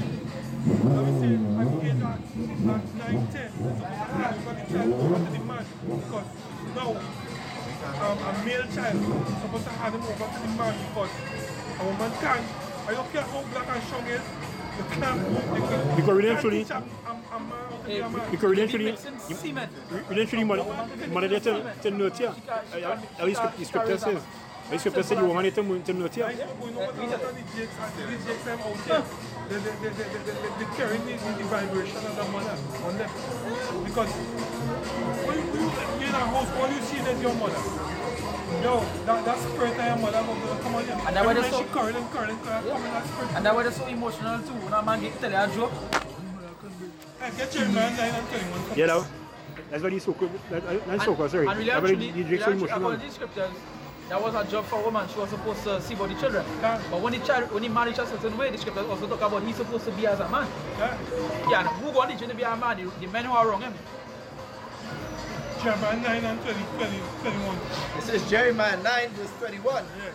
let me say, at the age of 9, 10, they're supposed to hand over the child over to the man. Because now, a male child is supposed to hand him over to the man because a woman can't. I don't care how black and strong is. You can't. Because eventually, mother there to note here. At least the scripture says. The scripture says you want to note here. They're carrying the vibration of the mother on them. Because when you're in a house, all you see is your mother. Yo, that spirit of your mother will come on you. And that way they're so curling, and that way they're so emotional too. When a man tell you a joke. Hey, get your man 9 and 21. Yeah, that's why he's so good. That's so good, sorry. And really actually, according to the scriptures, that was a job for a woman. She was supposed to see about the children. Yeah. But when he married a certain way, the scriptures also talk about he's supposed to be as a man. Yeah, and who going to be a man? The men who are wrong him. Jeremiah 9 and 21. This is Jeremiah 9 verse 21. Yeah.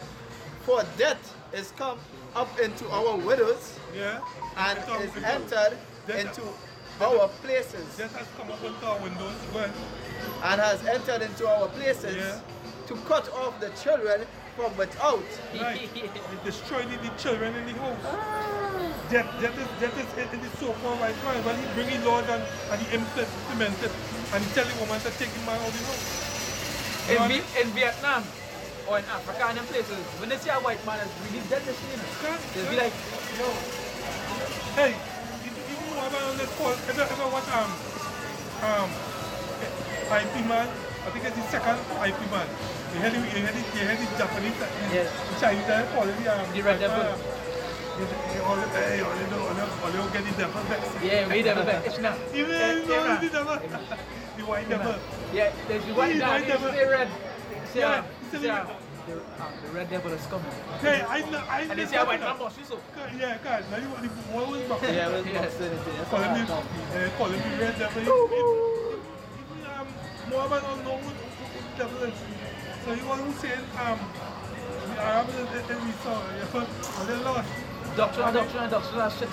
For death is come up into our widows, and is entered into our places. Death has come up into our windows, and has entered into our places to cut off the children from without. Right. It destroyed the children in the house. Death is so far right now. When he bring in laws and he implement it, and he tell the woman to take the man out of the house. In Vietnam or in Africa and in places, when they see a white man is really dead, they'll be like, yo, hey, you know about this call? Ever watch IP man? I think it's the second IP man. You heard the Japanese, Chinese, call it the Red Devil. All get the devil back. Yeah, we devil back. It's now. Even the devil. The white devil. Yeah, there's the white devil. The red. Yeah. The red devil is coming. Hey, I know. And they say a white man must be so. Yeah, guys. Now you want the one was back. Yeah, it was calling me red devil. More about unknown devil is. So he wasn't saying the Arabs and we saw they lost. Doctrine are shit.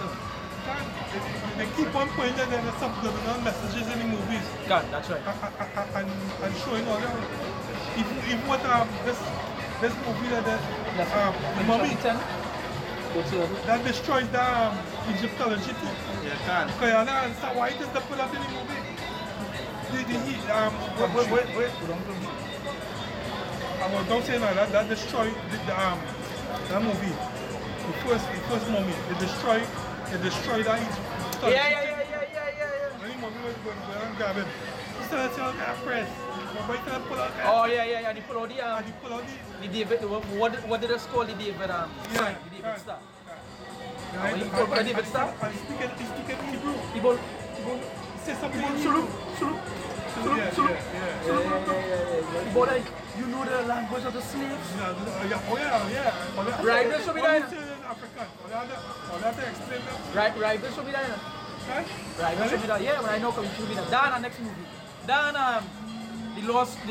They keep on pointing at the subliminal messages in the movies. God, that's right. And showing all that. If what this movie the Mummy that destroys the Egyptology too. Yeah, can. Because you understand why it is the pull up in the movie. Don't say that destroyed that movie. The first Mummy. It destroyed that Egypt. Yeah. When the Mummy was going to grab him, he started telling that press. Oh yeah, and he pull out the David. What did it call the David? The David Star. When he pulled the David Star, he's speaking Hebrew. He will say something. But you know the language of the slaves? Yeah. Right, this should be there. African. All that to explain that. Right, this should be there. Right, this should be there. Yeah, but I know it should be there. Dana next movie. Dana, the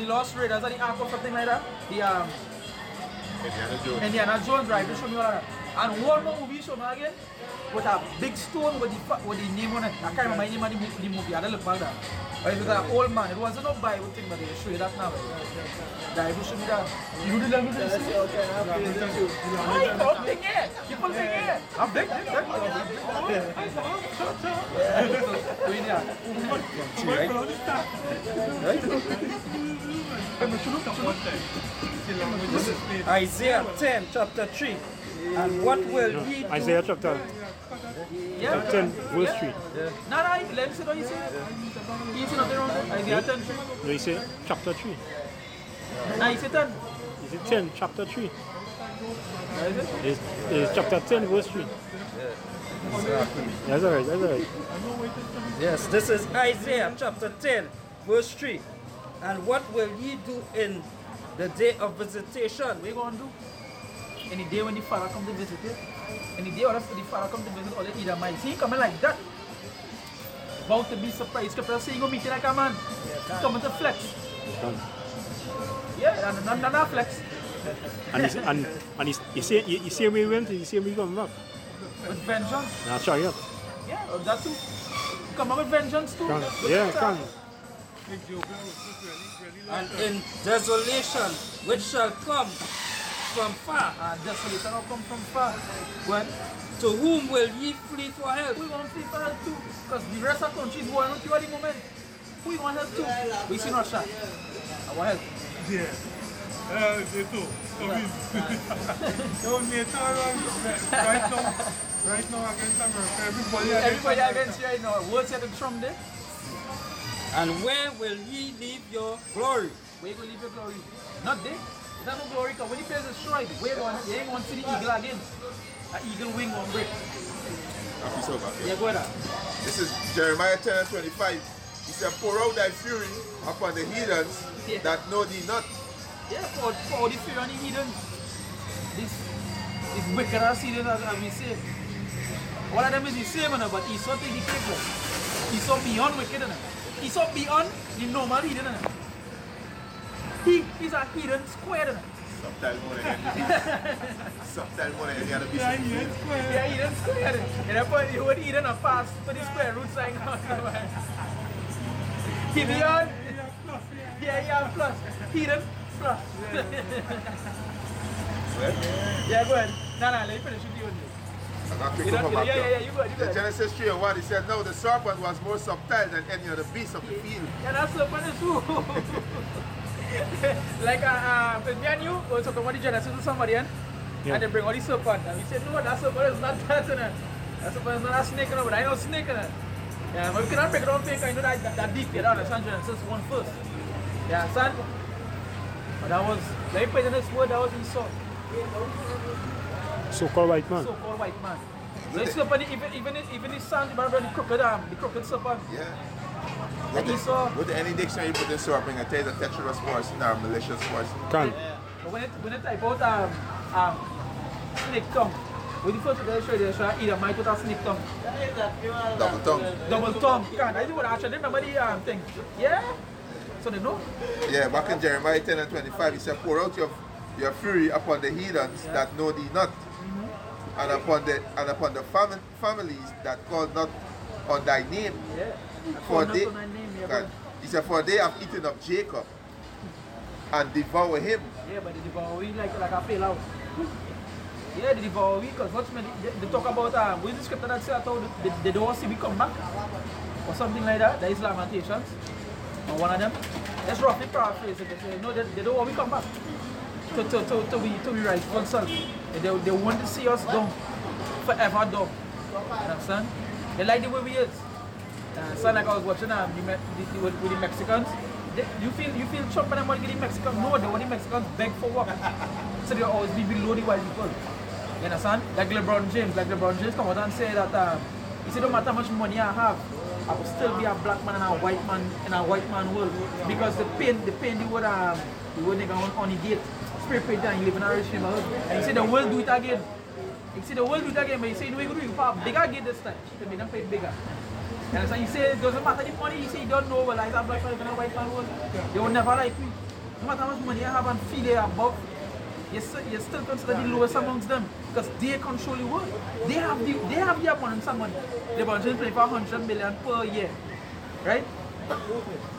Lost Raiders or the Ark or something like that. The Indiana Jones, right? This should be all that. And one more movie show me again with a big stone with the name on it. I can't remember the name of the movie. I don't look back there. But it was an old man. It wasn't no Bible thing, but they show you that now. Right, it should be that. You know the language of the sea? I don't think it. People think it. I'm big. Isaiah 10, chapter 3. And what will ye do? Isaiah chapter Yeah. 10, verse 3. No, let me see what you say. You see nothing wrong with it? Isaiah 10. No, he say chapter 3. No, you say 10. Is it 10, chapter 3? What is it? It's chapter 10, verse 3. That's alright, that's alright. Yes, this is Isaiah chapter 10, verse 3. And what will ye do in the day of visitation? What you going to do? Any day when the father come to visit you, any day or the father come to visit all the Edomites, he ain't coming like that. About to be surprised. Scripture saying, go meet you like a man. He's coming to flex. Yeah, and not flex. And he say we went, he say we come back. With vengeance. That's right. Yeah, that too. Come on with vengeance too. Yeah, can. And in desolation, which shall come from far. And desolation will come from far. When? To whom will ye flee for help? We want to flee for help too. Because the rest of the countries want to at the moment. We want help too. We see Russia. I want help. Yeah. They too. So NATO right now against America. Everybody against you right now. What's at the Trump there? And where will ye leave your glory? Where you going to leave your glory? Not there. There's no glory because when you play the strike, you ain't going to see the eagle again. An eagle wing won't break. Yeah, go ahead. This is Jeremiah 10 and 25. He said, pour out thy fury upon the heathens that know thee not. Yeah, for all the fury on the heathens. This wicked ass heathen as we say. All of them is the same, but Esau take the cake. Esau beyond wicked. Esau beyond the normal heathen. He's a heathen square. Sometimes more than any other Yeah, business. Eden Square. Yeah, Eden square. And I put you would Eden a pass for the square root sign. He beyond. Yeah, plus. Eden plus. Yeah, go ahead. No, let me finish with you. I'm not picking up back Yeah, you go In ahead. Genesis 3 and 1, he said, no, the serpent was more subtle than any other beast of the field. Yeah, that's so funny too. Like, me and you were talking about the Genesis to somebody, and they bring all the serpent. And we said, no, that serpent is not that. That serpent is not a snake, but I know snake. Yeah, but we cannot break it down fake. I know that deep. You understand Genesis 1 first. Yeah, understand? But that was, let me put in this word, that was Esau. So-called white man. So-called white man. So the serpent, even his son, the crooked serpent. Yeah. And Esau. With any dictionary, you put the serpent and take the treacherous person or malicious person. Can. But when it type out snake tongue, when the first they show either might put a snake tongue. Double tongue. Double tongue. You can't. I do what actually remember the thing. Yeah? So they know? Yeah, back in Jeremiah 10 and 25, he said, pour out your fury upon the heathens that know thee not, and upon the families that call not on thy name. Yeah. For Not they, on my name, yeah, God, he said, for they have eaten of Jacob and devour him. Yeah, but they devour we like a fail out. Yeah, they devour we because what's they talk about with the scripture that says they don't want to see we come back or something like that. The Islamentations. Or one of them. Let's roughly paraphrase it. They say, no, they don't want we come back to be rightful self. They want to see us down, forever down. You understand? They like the way we is. So like I was watching with the Mexicans. You feel Trump and them want to get the Mexicans? No, they want the Mexicans beg for work. So they'll always be below the white people. You understand? Like LeBron James come out and say that he said no matter how much money I have, I will still be a black man and a white man world. Because the pain the word nigga on the gate, spray paint and you live in a rich neighborhood. And he said the world do it again. He said the world do it again, but he said no, we're going to do it for a bigger gate this time. To make them pay bigger. You understand? He said it doesn't matter the money, he said he don't know well, like a black man and a white man world. They will never like me. No matter how much money I have and feel they are above, you still consider the lowest amongst them because they control the world. They have the abundance of money. The abundance play for 100 million per year, right?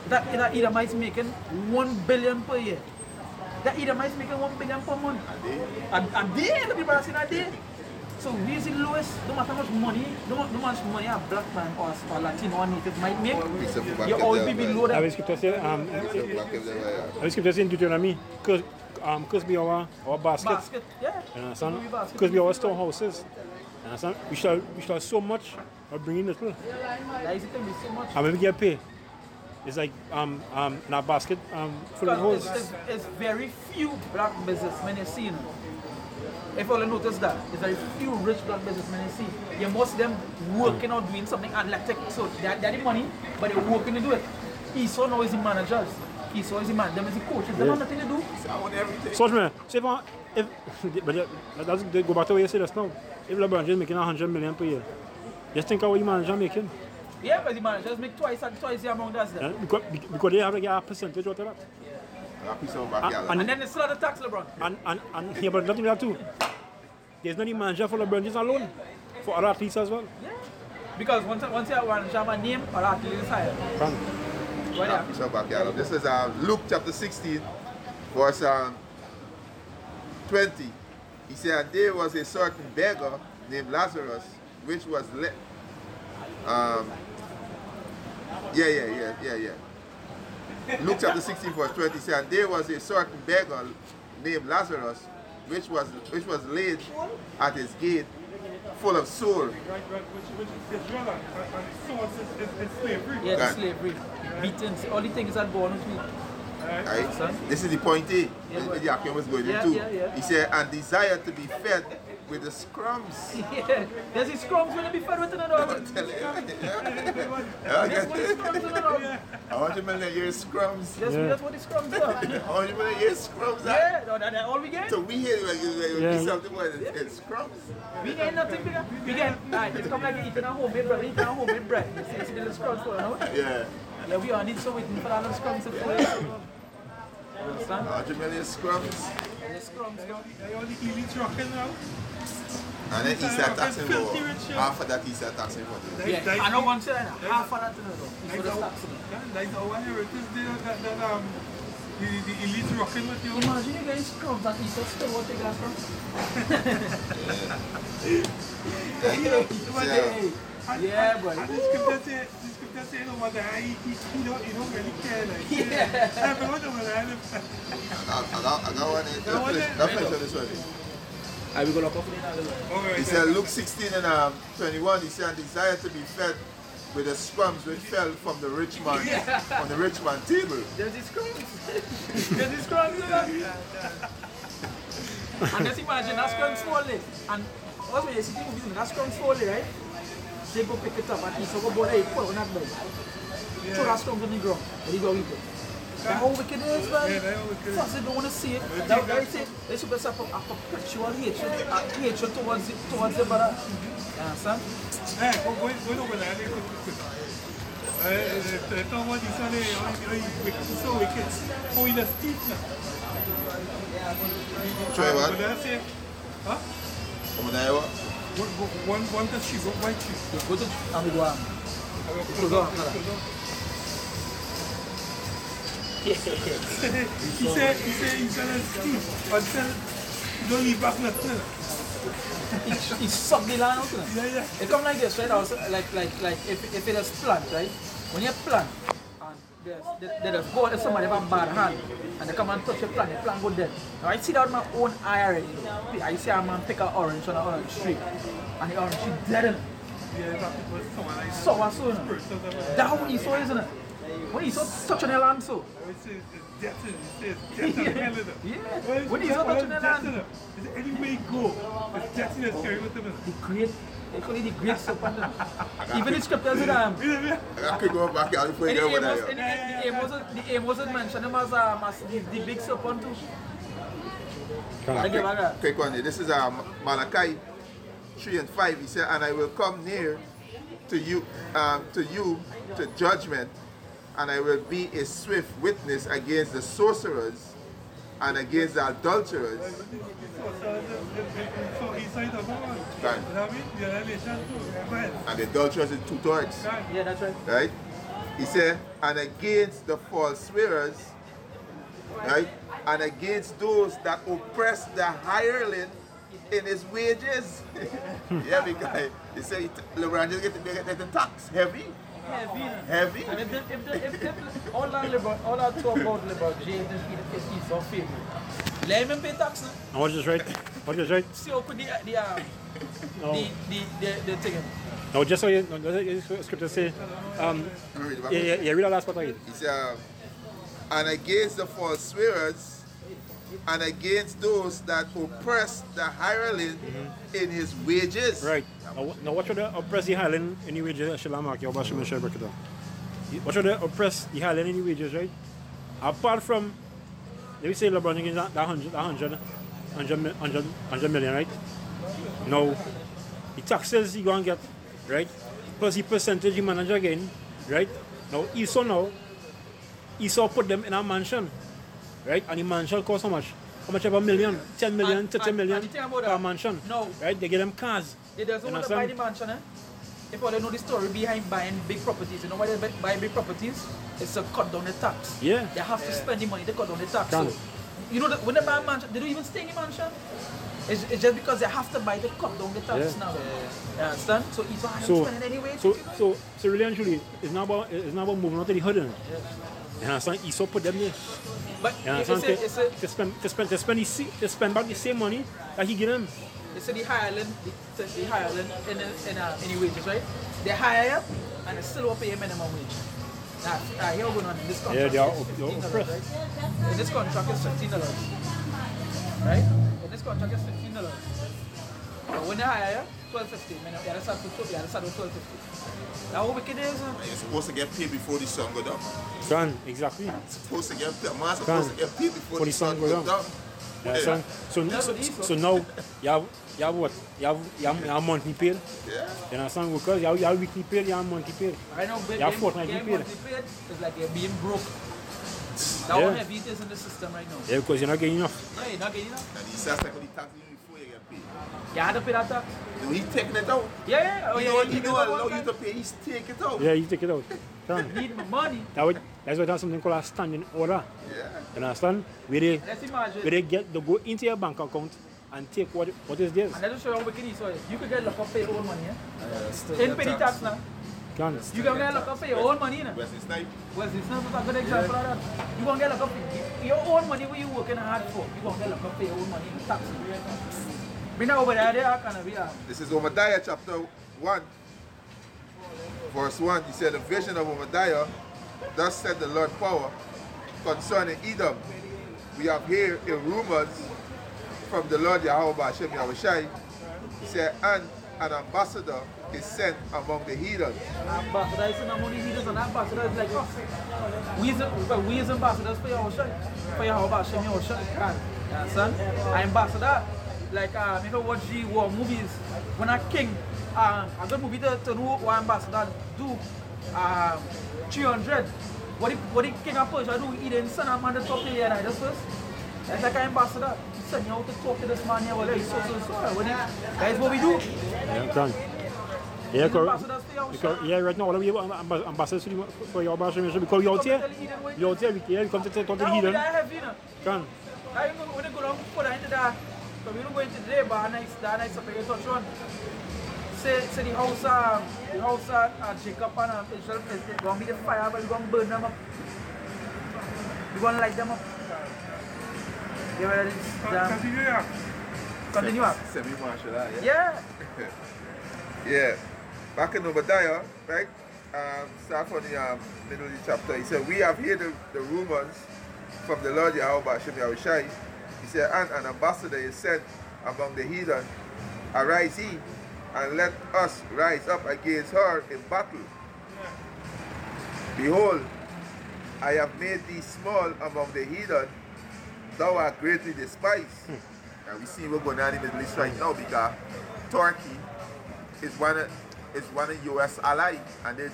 That Edomite making 1 billion per year. That Edomite making 1 billion per month. A day, the people are saying a day. So who's the lowest? No matter how much money, a black man or Latino or native might make, you always be below them. Avec ce que tu as dit in Deutéronomie, que could be our basket. Basket, yeah. You understand? Movie basket. Could be our storehouses. You understand? We shall so much or bring in little. That is it can be so much. And when we get paid, it's like in a basket full of holes. It's very few black businessmen you see. You know. If you all notice that, there's very few rich black businessmen you see. You most of them working or doing something athletic. So they have the money, but they're working to do it. Esau now is the managers. Esau is the man. Them is the coaches. They have nothing to do. I want everything. So, man, say if but let's go back to what you said just now. If LeBron James making 100 million per year, just think of what your manager making. Yeah, but the managers make twice the amount as that. Yeah? Because they have to get a percentage out of that. A piece of backyard. And then it's still the tax, LeBron. And yeah, but nothing that too. There's no manager for LeBron James alone. For other athletes as well. Yeah. Because once you have one Jama name, or athlete is higher. A piece of backyard. This is Luke chapter 16, verse 20. He said, and there was a certain beggar named Lazarus, which was Luke chapter 16, verse 20 said, and there was a certain beggar named Lazarus, which was laid at his gate, full of sore. Right, which is wrong. And source is slavery. Yeah, the slavery. Beaten. All the things that go on with me. Right? This is the point A. The Akim was going into. Yeah. He said, and desired to be fed with the scrums. Yeah. There's the scrums when they be fed with another dog. I'm telling you. That's what the scrums are about. I want you to hear scrums. That's what the scrums are. I want you to hear scrums. Yeah, that's all we get. So we hear like something where it's scrums. We get nothing bigger. We get, it's come like eating a homemade bread. Eating a homemade bread. You see the scrums for now? Yeah. Yeah, we are need so waiting for that scrums to play. Understand? 100 million scrums. The scrums, They all the elite rocking now. And then he started taxing for half of that. He started taxing for this. yeah, I know one side, half of that to know. He's for the taxing. Like our heritage there, that the elite rocking with you. Imagine you guys scrubs and eat us still what they got from. Yeah, boy. And the scripture say, no matter how he don't really care. Like, everyone over there. I got one. Let's finish on this one. I will go look up. He said, Luke 16 and 21, he said, desire to be fed with the scrums which fell from the rich man on the rich man's table. There's the scrums. There's the scrums. And just imagine that scrums falling. And also when you see people using that scrums falling, right? They go pick it up and he's go board, hey, pull on that bed. Throw that scrums on the ground. And he go eat it. That's how wicked it is, man. First they don't want to see it. Now they say they should be a perpetual hatred towards the brother. You understand? Hey, go over there. They talk about this one, so wicked. Oh, in the steep now. Try what? Huh? One to sheep, white sheep. Go to Amiguan. He said he's gonna steep until you don't leave back nothing. He sucked the land out. Yeah. It come like this, right? Also, like if it is plant, right? When you plant, and they just go if somebody have a bad hand, and they come and touch the plant go dead. Now I see that with my own eye already. I see a man pick an orange on an orange tree, and the orange tree dead. Sour so, that's how Esau is, isn't it? When Esau touching the land, so. Yeah. When Esau touching the land. Anywhere you go, it's death in the carry with them. They call it the great serpent. Even the scriptures in them. I could go back out before you go over there. The Amos mentioned him as the big serpent too. Quick one. This is Malachi 3 and 5. He said, and I will come near to you to judgment, and I will be a swift witness against the sorcerers and against the adulterers. And the adulterers in 2/3. Yeah, that's right. Right? He said, and against the false swearers, right? And against those that oppress the hireling in his wages. Yeah, because he said LeBron just get the tax heavy. Heavy. And if all that talk about LeBron James is his favorite. Let him pay tax now. And what is right? What is right? See how could the No. the thing. No, just so you, no, the scripture say, read the last part again. He said, and against the false swearers, and against those that oppress the hireling in his wages. Right. Now what should the oppress the hireling in the wages? What should the oppress the hireling in the wages, right? Apart from, let me say LeBron against that 100 million, right? Now, the taxes he going to get, right? Plus the percentage he manage again, right? Now, Esau put them in a mansion, right? And the mansion costs how much? How much of a million? 10 million, 30 million per mansion. No. Right? They get them cars. They doesn't want to buy the mansion, eh? If all they know the story behind buying big properties, you know why they buy big properties? It's to cut down the tax. Yeah. They have to spend the money to cut down the tax. Can. So, you know, when they buy a mansion, they don't even stay in the mansion. It's just because they have to buy to cut down the tax now. You understand? So it's not spending anyway. So really and truly, it's not about moving out to the hood. You understand? Esau put them there. But You understand? To spend back the same money that he give them. they say the hireling in the wages, right? They hire you and they still won't pay a minimum wage. Now, here we're going on in this contract. Yeah, they are is $15, oppressed. right? In this contract is $15. Right? In this contract is $15. But when they hire you, $12.50. The other side with $12.50. Now how wicked is it? You're supposed to get paid before the sun go down. Son, exactly. Supposed to get paid before the sun go down. Yeah, son. So now you have what? You have monthly paid. Yeah. You understand? Because you have weekly paid, you have monthly paid. Right now, You have fortnightly getting paid. monthly paid is like you're being broke. That's how heavy it is in the system right now. Yeah, because you're not getting enough. No, you're not getting enough. And he says like when he tax you before you get paid. You had to pay that tax. No, he's taking it out. Yeah. Oh, He yeah. don't allow you to pay, he's taking it out. Yeah, you take it out. Son. Need my money. That's why there's something called a standing order. Yeah. You understand? Where Let's imagine. they go into your bank account and take what is theirs. And let's show you how wicked it is. So you could get locked up for your own money, Ain't pay the tax now. Can. You can get locked up for your own money, Wesley Snipe. Well, it's not a good example of that. You gonna get locked up for your own money where you working hard for. You gonna get locked up for your own money in tax. Bring that over there, This is Obadiah chapter 1, verse 1. He said, the vision of Obadiah, thus said the Lord power, concerning Edom. We have here in rumors from the Lord Yahweh Hashem Yahushai. He said, and an ambassador is sent among the heathen. Ambassador is among the heathens, and ambassador is like us. We is ambassadors for Yahushai. For Yahweh Hashem Yahushai. You understand? An ambassador, like if you watch the war movies, when a king, a good movie to know what ambassador do, 300. What the king of Persia do, he didn't send a man to talk to you and just first. That's like an ambassador. He send you out to talk to this man here, well, he's so. That's what we do. Yeah, can. Yeah, because right now all of you ambassadors for your ambassadors because you're out here, you come to talk to the heathen. Can. I when they go down further into that, so we don't go into today, but that nice something you touch on. Say the house Jacob and Israel is going to be the fire, but we're going to burn them up. We're going to light them up. Continue up. Semi-martial art, Yeah. Yeah. Back in Obadiah, right? Start from the middle of the chapter. He said, we have heard the rumors from the Lord Yahweh Hashem Yahushai. He said, and an ambassador is sent among the heathen. Arise ye, and let us rise up against her in battle. Behold, I have made thee small among the heathen. Thou art greatly despised. And we see what's going on in the Middle East right now because Turkey is one of U.S. ally, and they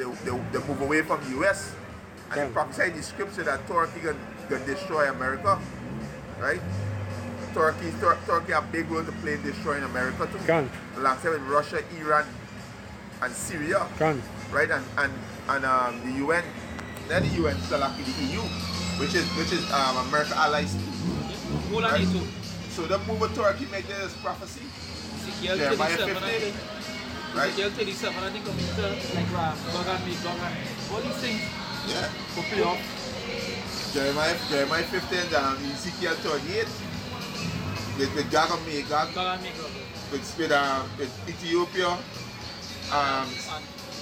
move away from the U.S. And they prophesy in the scripture that Turkey can destroy America, right? Turkey have a big role to play in destroying America too. Alongside with Russia, Iran, and Syria, right? And the UN, not the UN, so like the EU, which is America allies too. Right? So the move of Turkey made this prophecy. Jeremiah 15. Right? Ezekiel 37, I think of it, like God and all these things. Yeah. Go play off. Jeremiah 15 and Ezekiel 38 with Gog and Magog, with Ethiopia,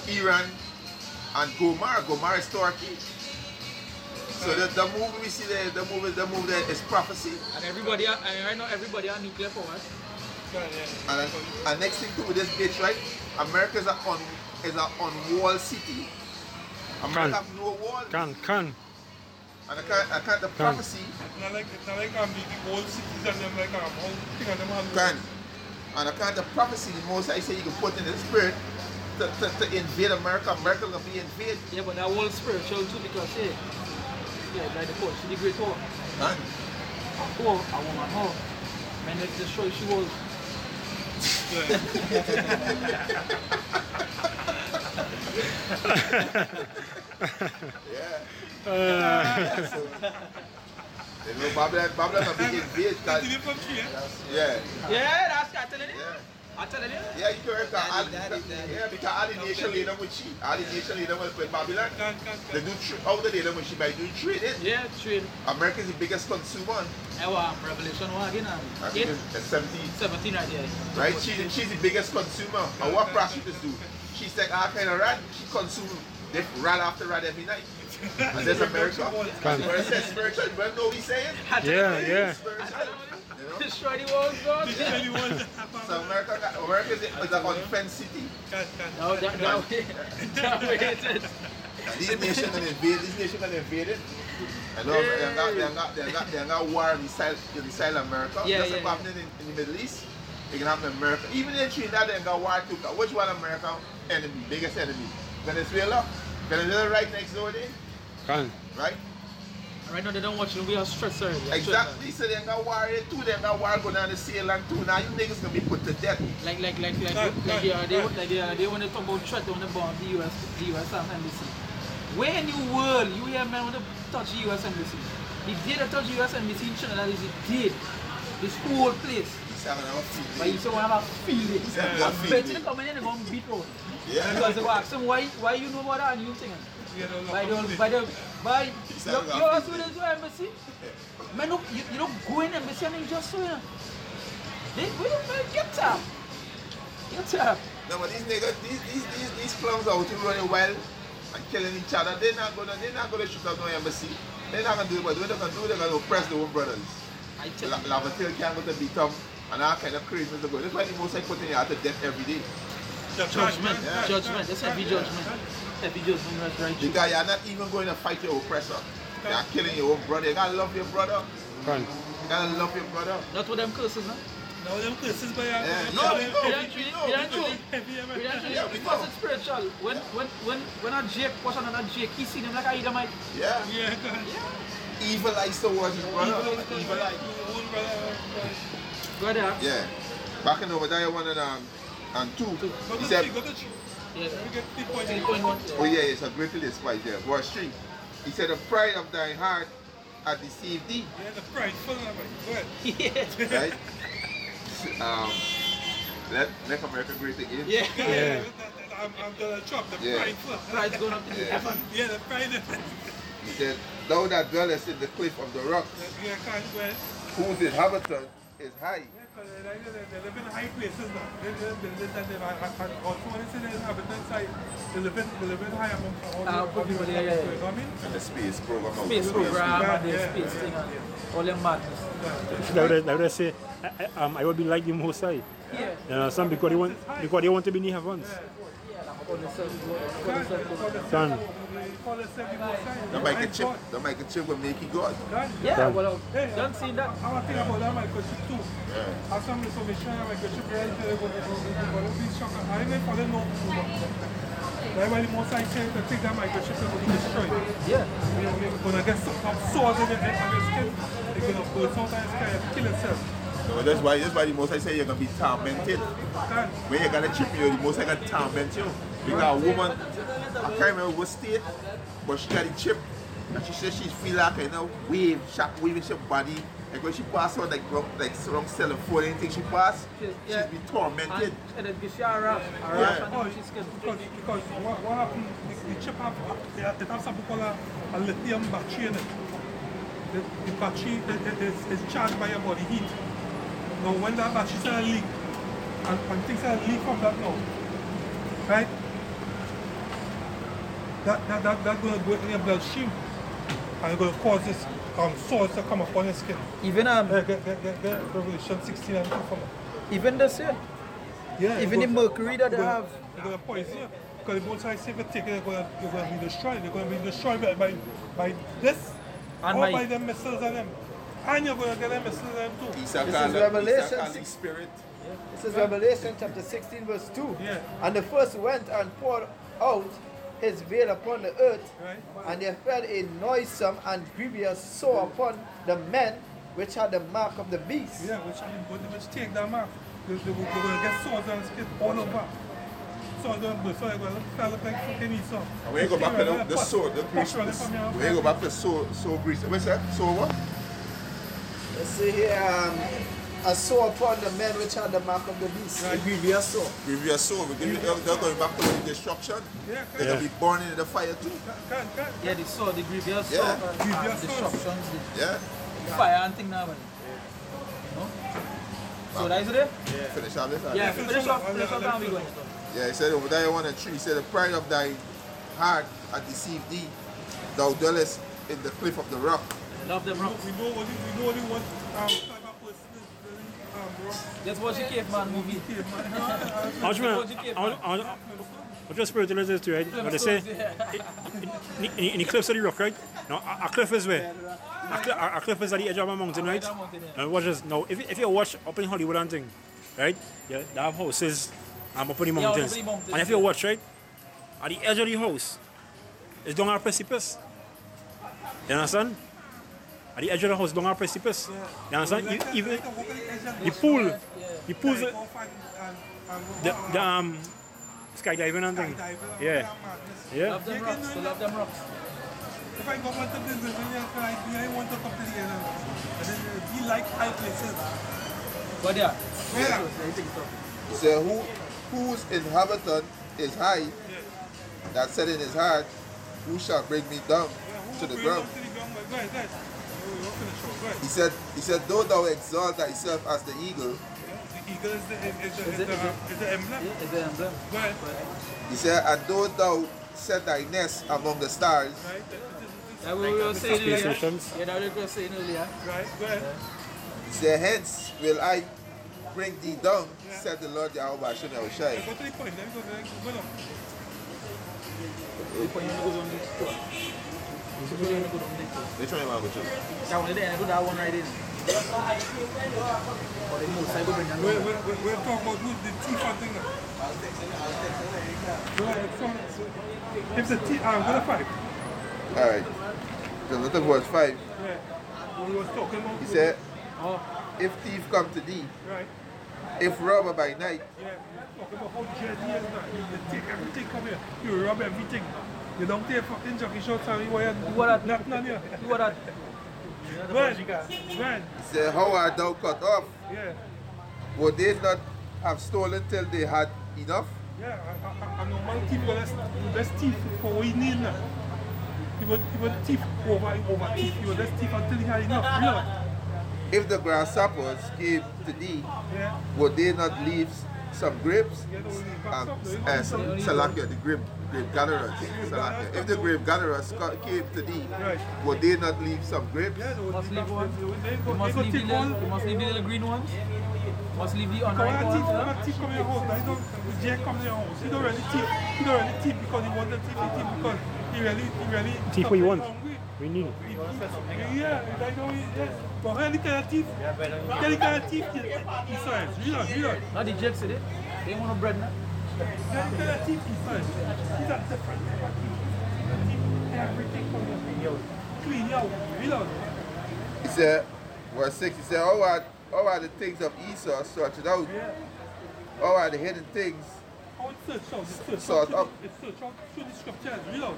Iran, and Gomorrah. Gomorrah is Turkey. So the movie we see there, the movie there is prophecy. And everybody, and right now everybody are nuclear power. And next thing too with this bitch, right? America is a on-wall city. America have no wall. Can. And I can't the prophecy. It's not like the old cities and them like how thing and them have. Can. And I can't the prophecy. The most I say you can put in the spirit to invade America. America gonna be invaded. Yeah, but that whole spiritual too because like the coach, the great war. Can. Oh, I want to know. Man, let's destroy she was. Yeah. You know, Babylon a big invade. Yeah. Yeah, that's what I'm telling you. I'm telling you. Yeah, you correct. Because all the nation lead them with she. All the nation lead them with Babylon. They do how they lead them with she by doing trading. Yeah, trade. America is the biggest consumer. Revelation 1 again. I think it's 17. Right there. Right? She's the biggest consumer. And what prostitutes do? She take all kind of rat. She consume rat after rat every night. And there's America. Where it says spiritual, you know what we saying? Yeah. Spiritual. You know? Destroy the world, God. So America is an unfenced city. No, that way it is. These nations gonna invade it. I know they got war inside America. Yeah, That's what's happening in the Middle East. It can happen in America. Even in Trinidad they got war too. Which one America enemy? Biggest enemy? Venezuela? Venezuela right next door there? Can. Right? Right now they don't watch it, we are stressed already. Exactly, so they got war here too, they got war going on the sail and too. Now you niggas gonna be put to death. Like they want to talk about threat, they want to bomb the US embassy. Where in the world you hear man want to touch the US embassy? The day they touch the US embassy in Trinidad is dead. This whole place. But you say we have a feeling. I bet you come in and they're going to beat road. Yeah. Because they ask them why you know about that and you think by you also there's no embassy. Man, look, you don't go in embassy and just so they will get up. No, but these niggas, these clowns out here running wild and killing each other. They're not gonna shoot up no embassy. They're not gonna do it, but what they're gonna do, they're gonna oppress their own brothers. Lavatil can't go to beat them and all kind of craziness to go. That's why the most I put in here to death every day. Judgment. That's heavy judgment. Heavy judgment, that's right. Because you're not even going to fight your oppressor. You're killing your own brother. You gotta love your brother. Can. You gotta love your brother. Not with them curses, no? No, them curses, but because it's spiritual. When a Jake was another Jake, he see them like a Edomite. Yeah. Evil eyes towards his brother. Evil eye. Go there. Yeah. Back in over there, 1 and 2. He said, oh yeah, it's a great list right there. Verse 3. He said, the pride of thy heart hath deceived thee. Yeah, the pride full of it. Yeah. Right? Make America great again. Yeah. I'm gonna chop the pride full. Pride's going up in the heaven. Yeah, the pride. He said, thou that dwellest in the cliff of the rocks, Yeah, can't go ahead. whose inhabitant is high. They live in high places now. They also when they say the inhabitants high, they live in high among all the people. You know what I mean? And the space program. Space program and the space thing and all them madness. Like they say, I will be like the Most High. Yeah. Some because they want to be near heavens. Can. The microchip will make you God. Yeah, well, don't see that. I want to think about that microchip too. I have some information on microchip right there. Please shock. I didn't follow no. Why the most I say to take that microchip and go destroy it. Yeah. You're going to get some swords in your skin. You're going to go sometimes kill yourself. No, that's why the most I say you're going to be tormented. When you got a chip, the most I got to torment you. Because a woman, I can't remember what state, but she got a chip. And she says she feel like shock waving her body. Like when she pass out like wrong cell phone, anything she pass, she's be tormented. And then she harassed and she's scared. Because what happened, the chip it has something called a lithium battery in it. the battery is charged by your body heat. Now when that battery starts leak, and things start leak from that now, right? That's going to go in your bloodstream and it's going to cause this sores to come up on your skin. Even Get Revelation 16 and 2 from it. even this year. Yeah, Even the mercury that they have. They're going to poison you. Because the both sides say if you take it, you're going to be destroyed. They're going to be destroyed by this And or by- by them missiles and them. And you're going to get them missiles and them too. This is Revelation Kali 6. spirit. This is Revelation chapter 16 verse 2. Yeah. And the first went and poured out his veil upon the earth, Right. and there fell a noisome and grievous sore upon the men which had the mark of the beast. Yeah, which take that mark. They're going to get sores and skin all over. So they're going to fell like fucking Esau. And when you go back to the sword, the grease, when you go back to so grease, what's that? So what? Let's see here, a sore upon the men which had the mark of the beast. A grievous sore. Previous sword, they're going back to the destruction. Yeah, They're going to be born into the fire too. Yeah, the sword, the grievous Yeah. sword, Grievous the sword. destructions, Yeah. the fire and thing now, man. No? So that's it? Finish off this. Yeah, finish off and we going. Yeah, he said over there 1 and 3, he said the pride of thy heart hath deceived thee. Thou dwellest in the cliff of the rock. Love them rocks. We know only one type of person is rock. Just watch the caveman movie. What your spiritual is too, right? What they say? In the cliffs of the rock, right? Now, a cliff is where? A cliff is at the edge of a mountain, right? And watch this. Now, if you watch up in Hollywood and thing, right? Yeah, they have houses up in the mountains. up in the mountains, And if you watch, right? At the edge of the house, it's down a precipice. You understand? At the edge of the house, down a precipice. You understand? Even the pool, the skydiving and thing. Yeah. Yeah. Love them rocks. So love them rocks. If I go want to visit, I want to come to the end. And then he like high places. But yeah. Yeah. He said, whose inhabitant is high, that said in his heart, who shall bring me down to the ground? Go ahead. He said, though thou exalt thyself as the eagle, The eagle is the emblem. It's the emblem. Go ahead. he said, and though thou set thy nest among the stars, Right. That we were saying Space earlier. stations. Yeah, that we were saying earlier. Right. Go ahead. he said, hence will I bring thee down, said the Lord Yahweh Hashem Yahushai. Go to the point. Let me go down. Which one you want to go to? That one there, I do that one right in. For the most, I go bring that one. We're talking about the teeth and thing. Go ahead. So, if the teeth, go to 5. Alright. So look at verse 5. Yeah. We was talking about. He said, Oh, if thief come to thee, Right. if robber by night, Yeah. Talking about how journey is now. You take everything come here. You rob everything. You don't take fucking jockey shots and you what that? nothing on you. You what that? Right. he said, how art thou cut off? Yeah. Would they not have stolen till they had enough? Yeah. A normal thief, let's thief for what he need now. He would thief over thief. He would just thief until he had enough. Real. If the grasshoppers came to thee, Yeah. would they not leave some grapes? Yeah, they will leave back And up, though. Salakia, the grape gatherers. Salakia. If the grape gatherers came to thee, Right. would they not leave some grapes? Yeah, they will Must leave leave back. one. They You go must leave the take all. little, you must leave the little green ones. You must leave the Come unripe on, ones. thief come to your house. I don't. Jay come to your house. He don't really thief. He don't really thief because he want the thief. He thief because he really. Thief what you want. hungry. We need. Yeah, I know. Yes. But any kind of thief, any kind of thief, he says, real. Not the jakes, eh? They want no bread now. Any kind of thief, he says. He's a different type of thief. Everything from you. Clean you out, real. He said, verse 6, he said, how are the things of Esau searched out? Yeah. How are the hidden things? How it's search out, it's search Sort out. up. It's search out through the scriptures, real.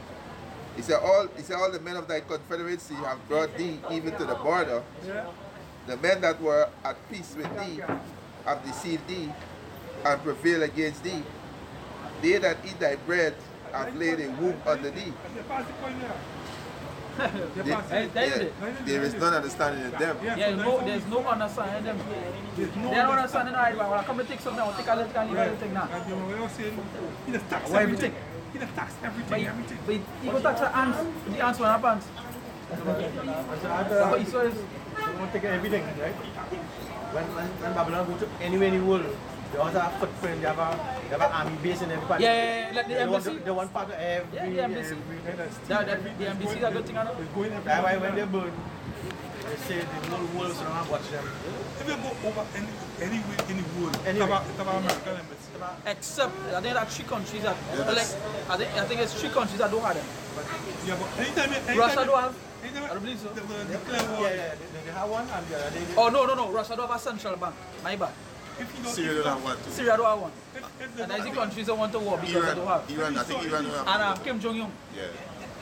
He said, all the men of thy confederacy have brought thee even to the border. Yeah. The men that were at peace with thee have deceived thee and prevailed against thee. They that eat thy bread have laid a womb under thee. I said, pass the coin there. There is none understanding in them. There's no understanding them. They don't understand it. When I come to take something, I'll take a little and leave everything now. He just tax Everything. He just tax everything. But he go tax the ants when I pants. But he saw his... You want to take everything, right? When Babylon go to anywhere in the world, they also have footprint, they have an army base in every part. Like the embassy. They want part of every... The embassy. The embassy is a good thing, I know. That's why when they burn, they say the whole world surround watch them. If you go over anywhere in the world, it's about American embassy. Except, I think there are 3 countries that, I think it's 3 countries that don't have them. Yeah, but anytime Russia don't have. I don't believe so. They have one and the other. Oh, no. Russia don't have a central bank. My bad. Syria don't have one too. Syria don't have one. And there's the countries that want to war because they don't have. Iran, I think Iran don't have. And Kim Jong-un. Yeah.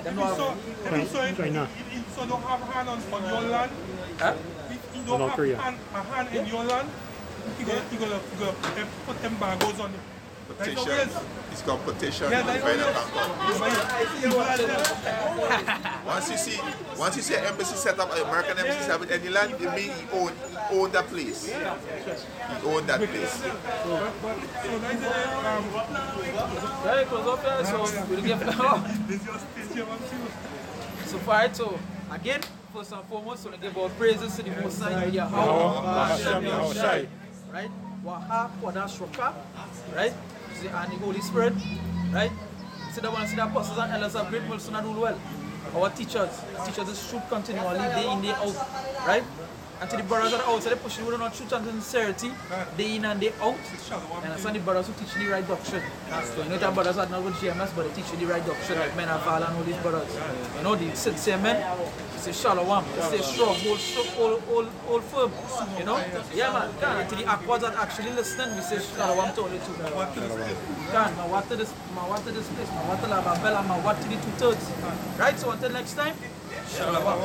Them don't have. China. So don't have a hand on your land. If you don't have a hand in your land, you gonna put embargoes on it. Petition. It's called petition. Once you see an embassy set up, an American embassy set up in any land, it means he own that place. He owned that place. Very close up here, so we'll give so far, so again, first and foremost, we'll give our praises to the Most High, right? Waha, Kodash, Roka, right? And the Holy Spirit, right? So that one see the apostles and elders of great will do well. Our teachers should continually day in, day out, right? And to the brothers that are outside, they push the not truth and sincerity, day in and day out. And some of the brothers who teach the right doctrine. So you know that brothers are not with GMS, but they teach you the right doctrine, like men of valor and all these brothers. You know, the sincere men, they say shalom, they say strong, hold firm. You know? Yeah, man. And to the aquas that actually listening, we say shalom to all the two. Ma water this place, ma water la babella, ma water the 2/3. Right? So until next time, shalom.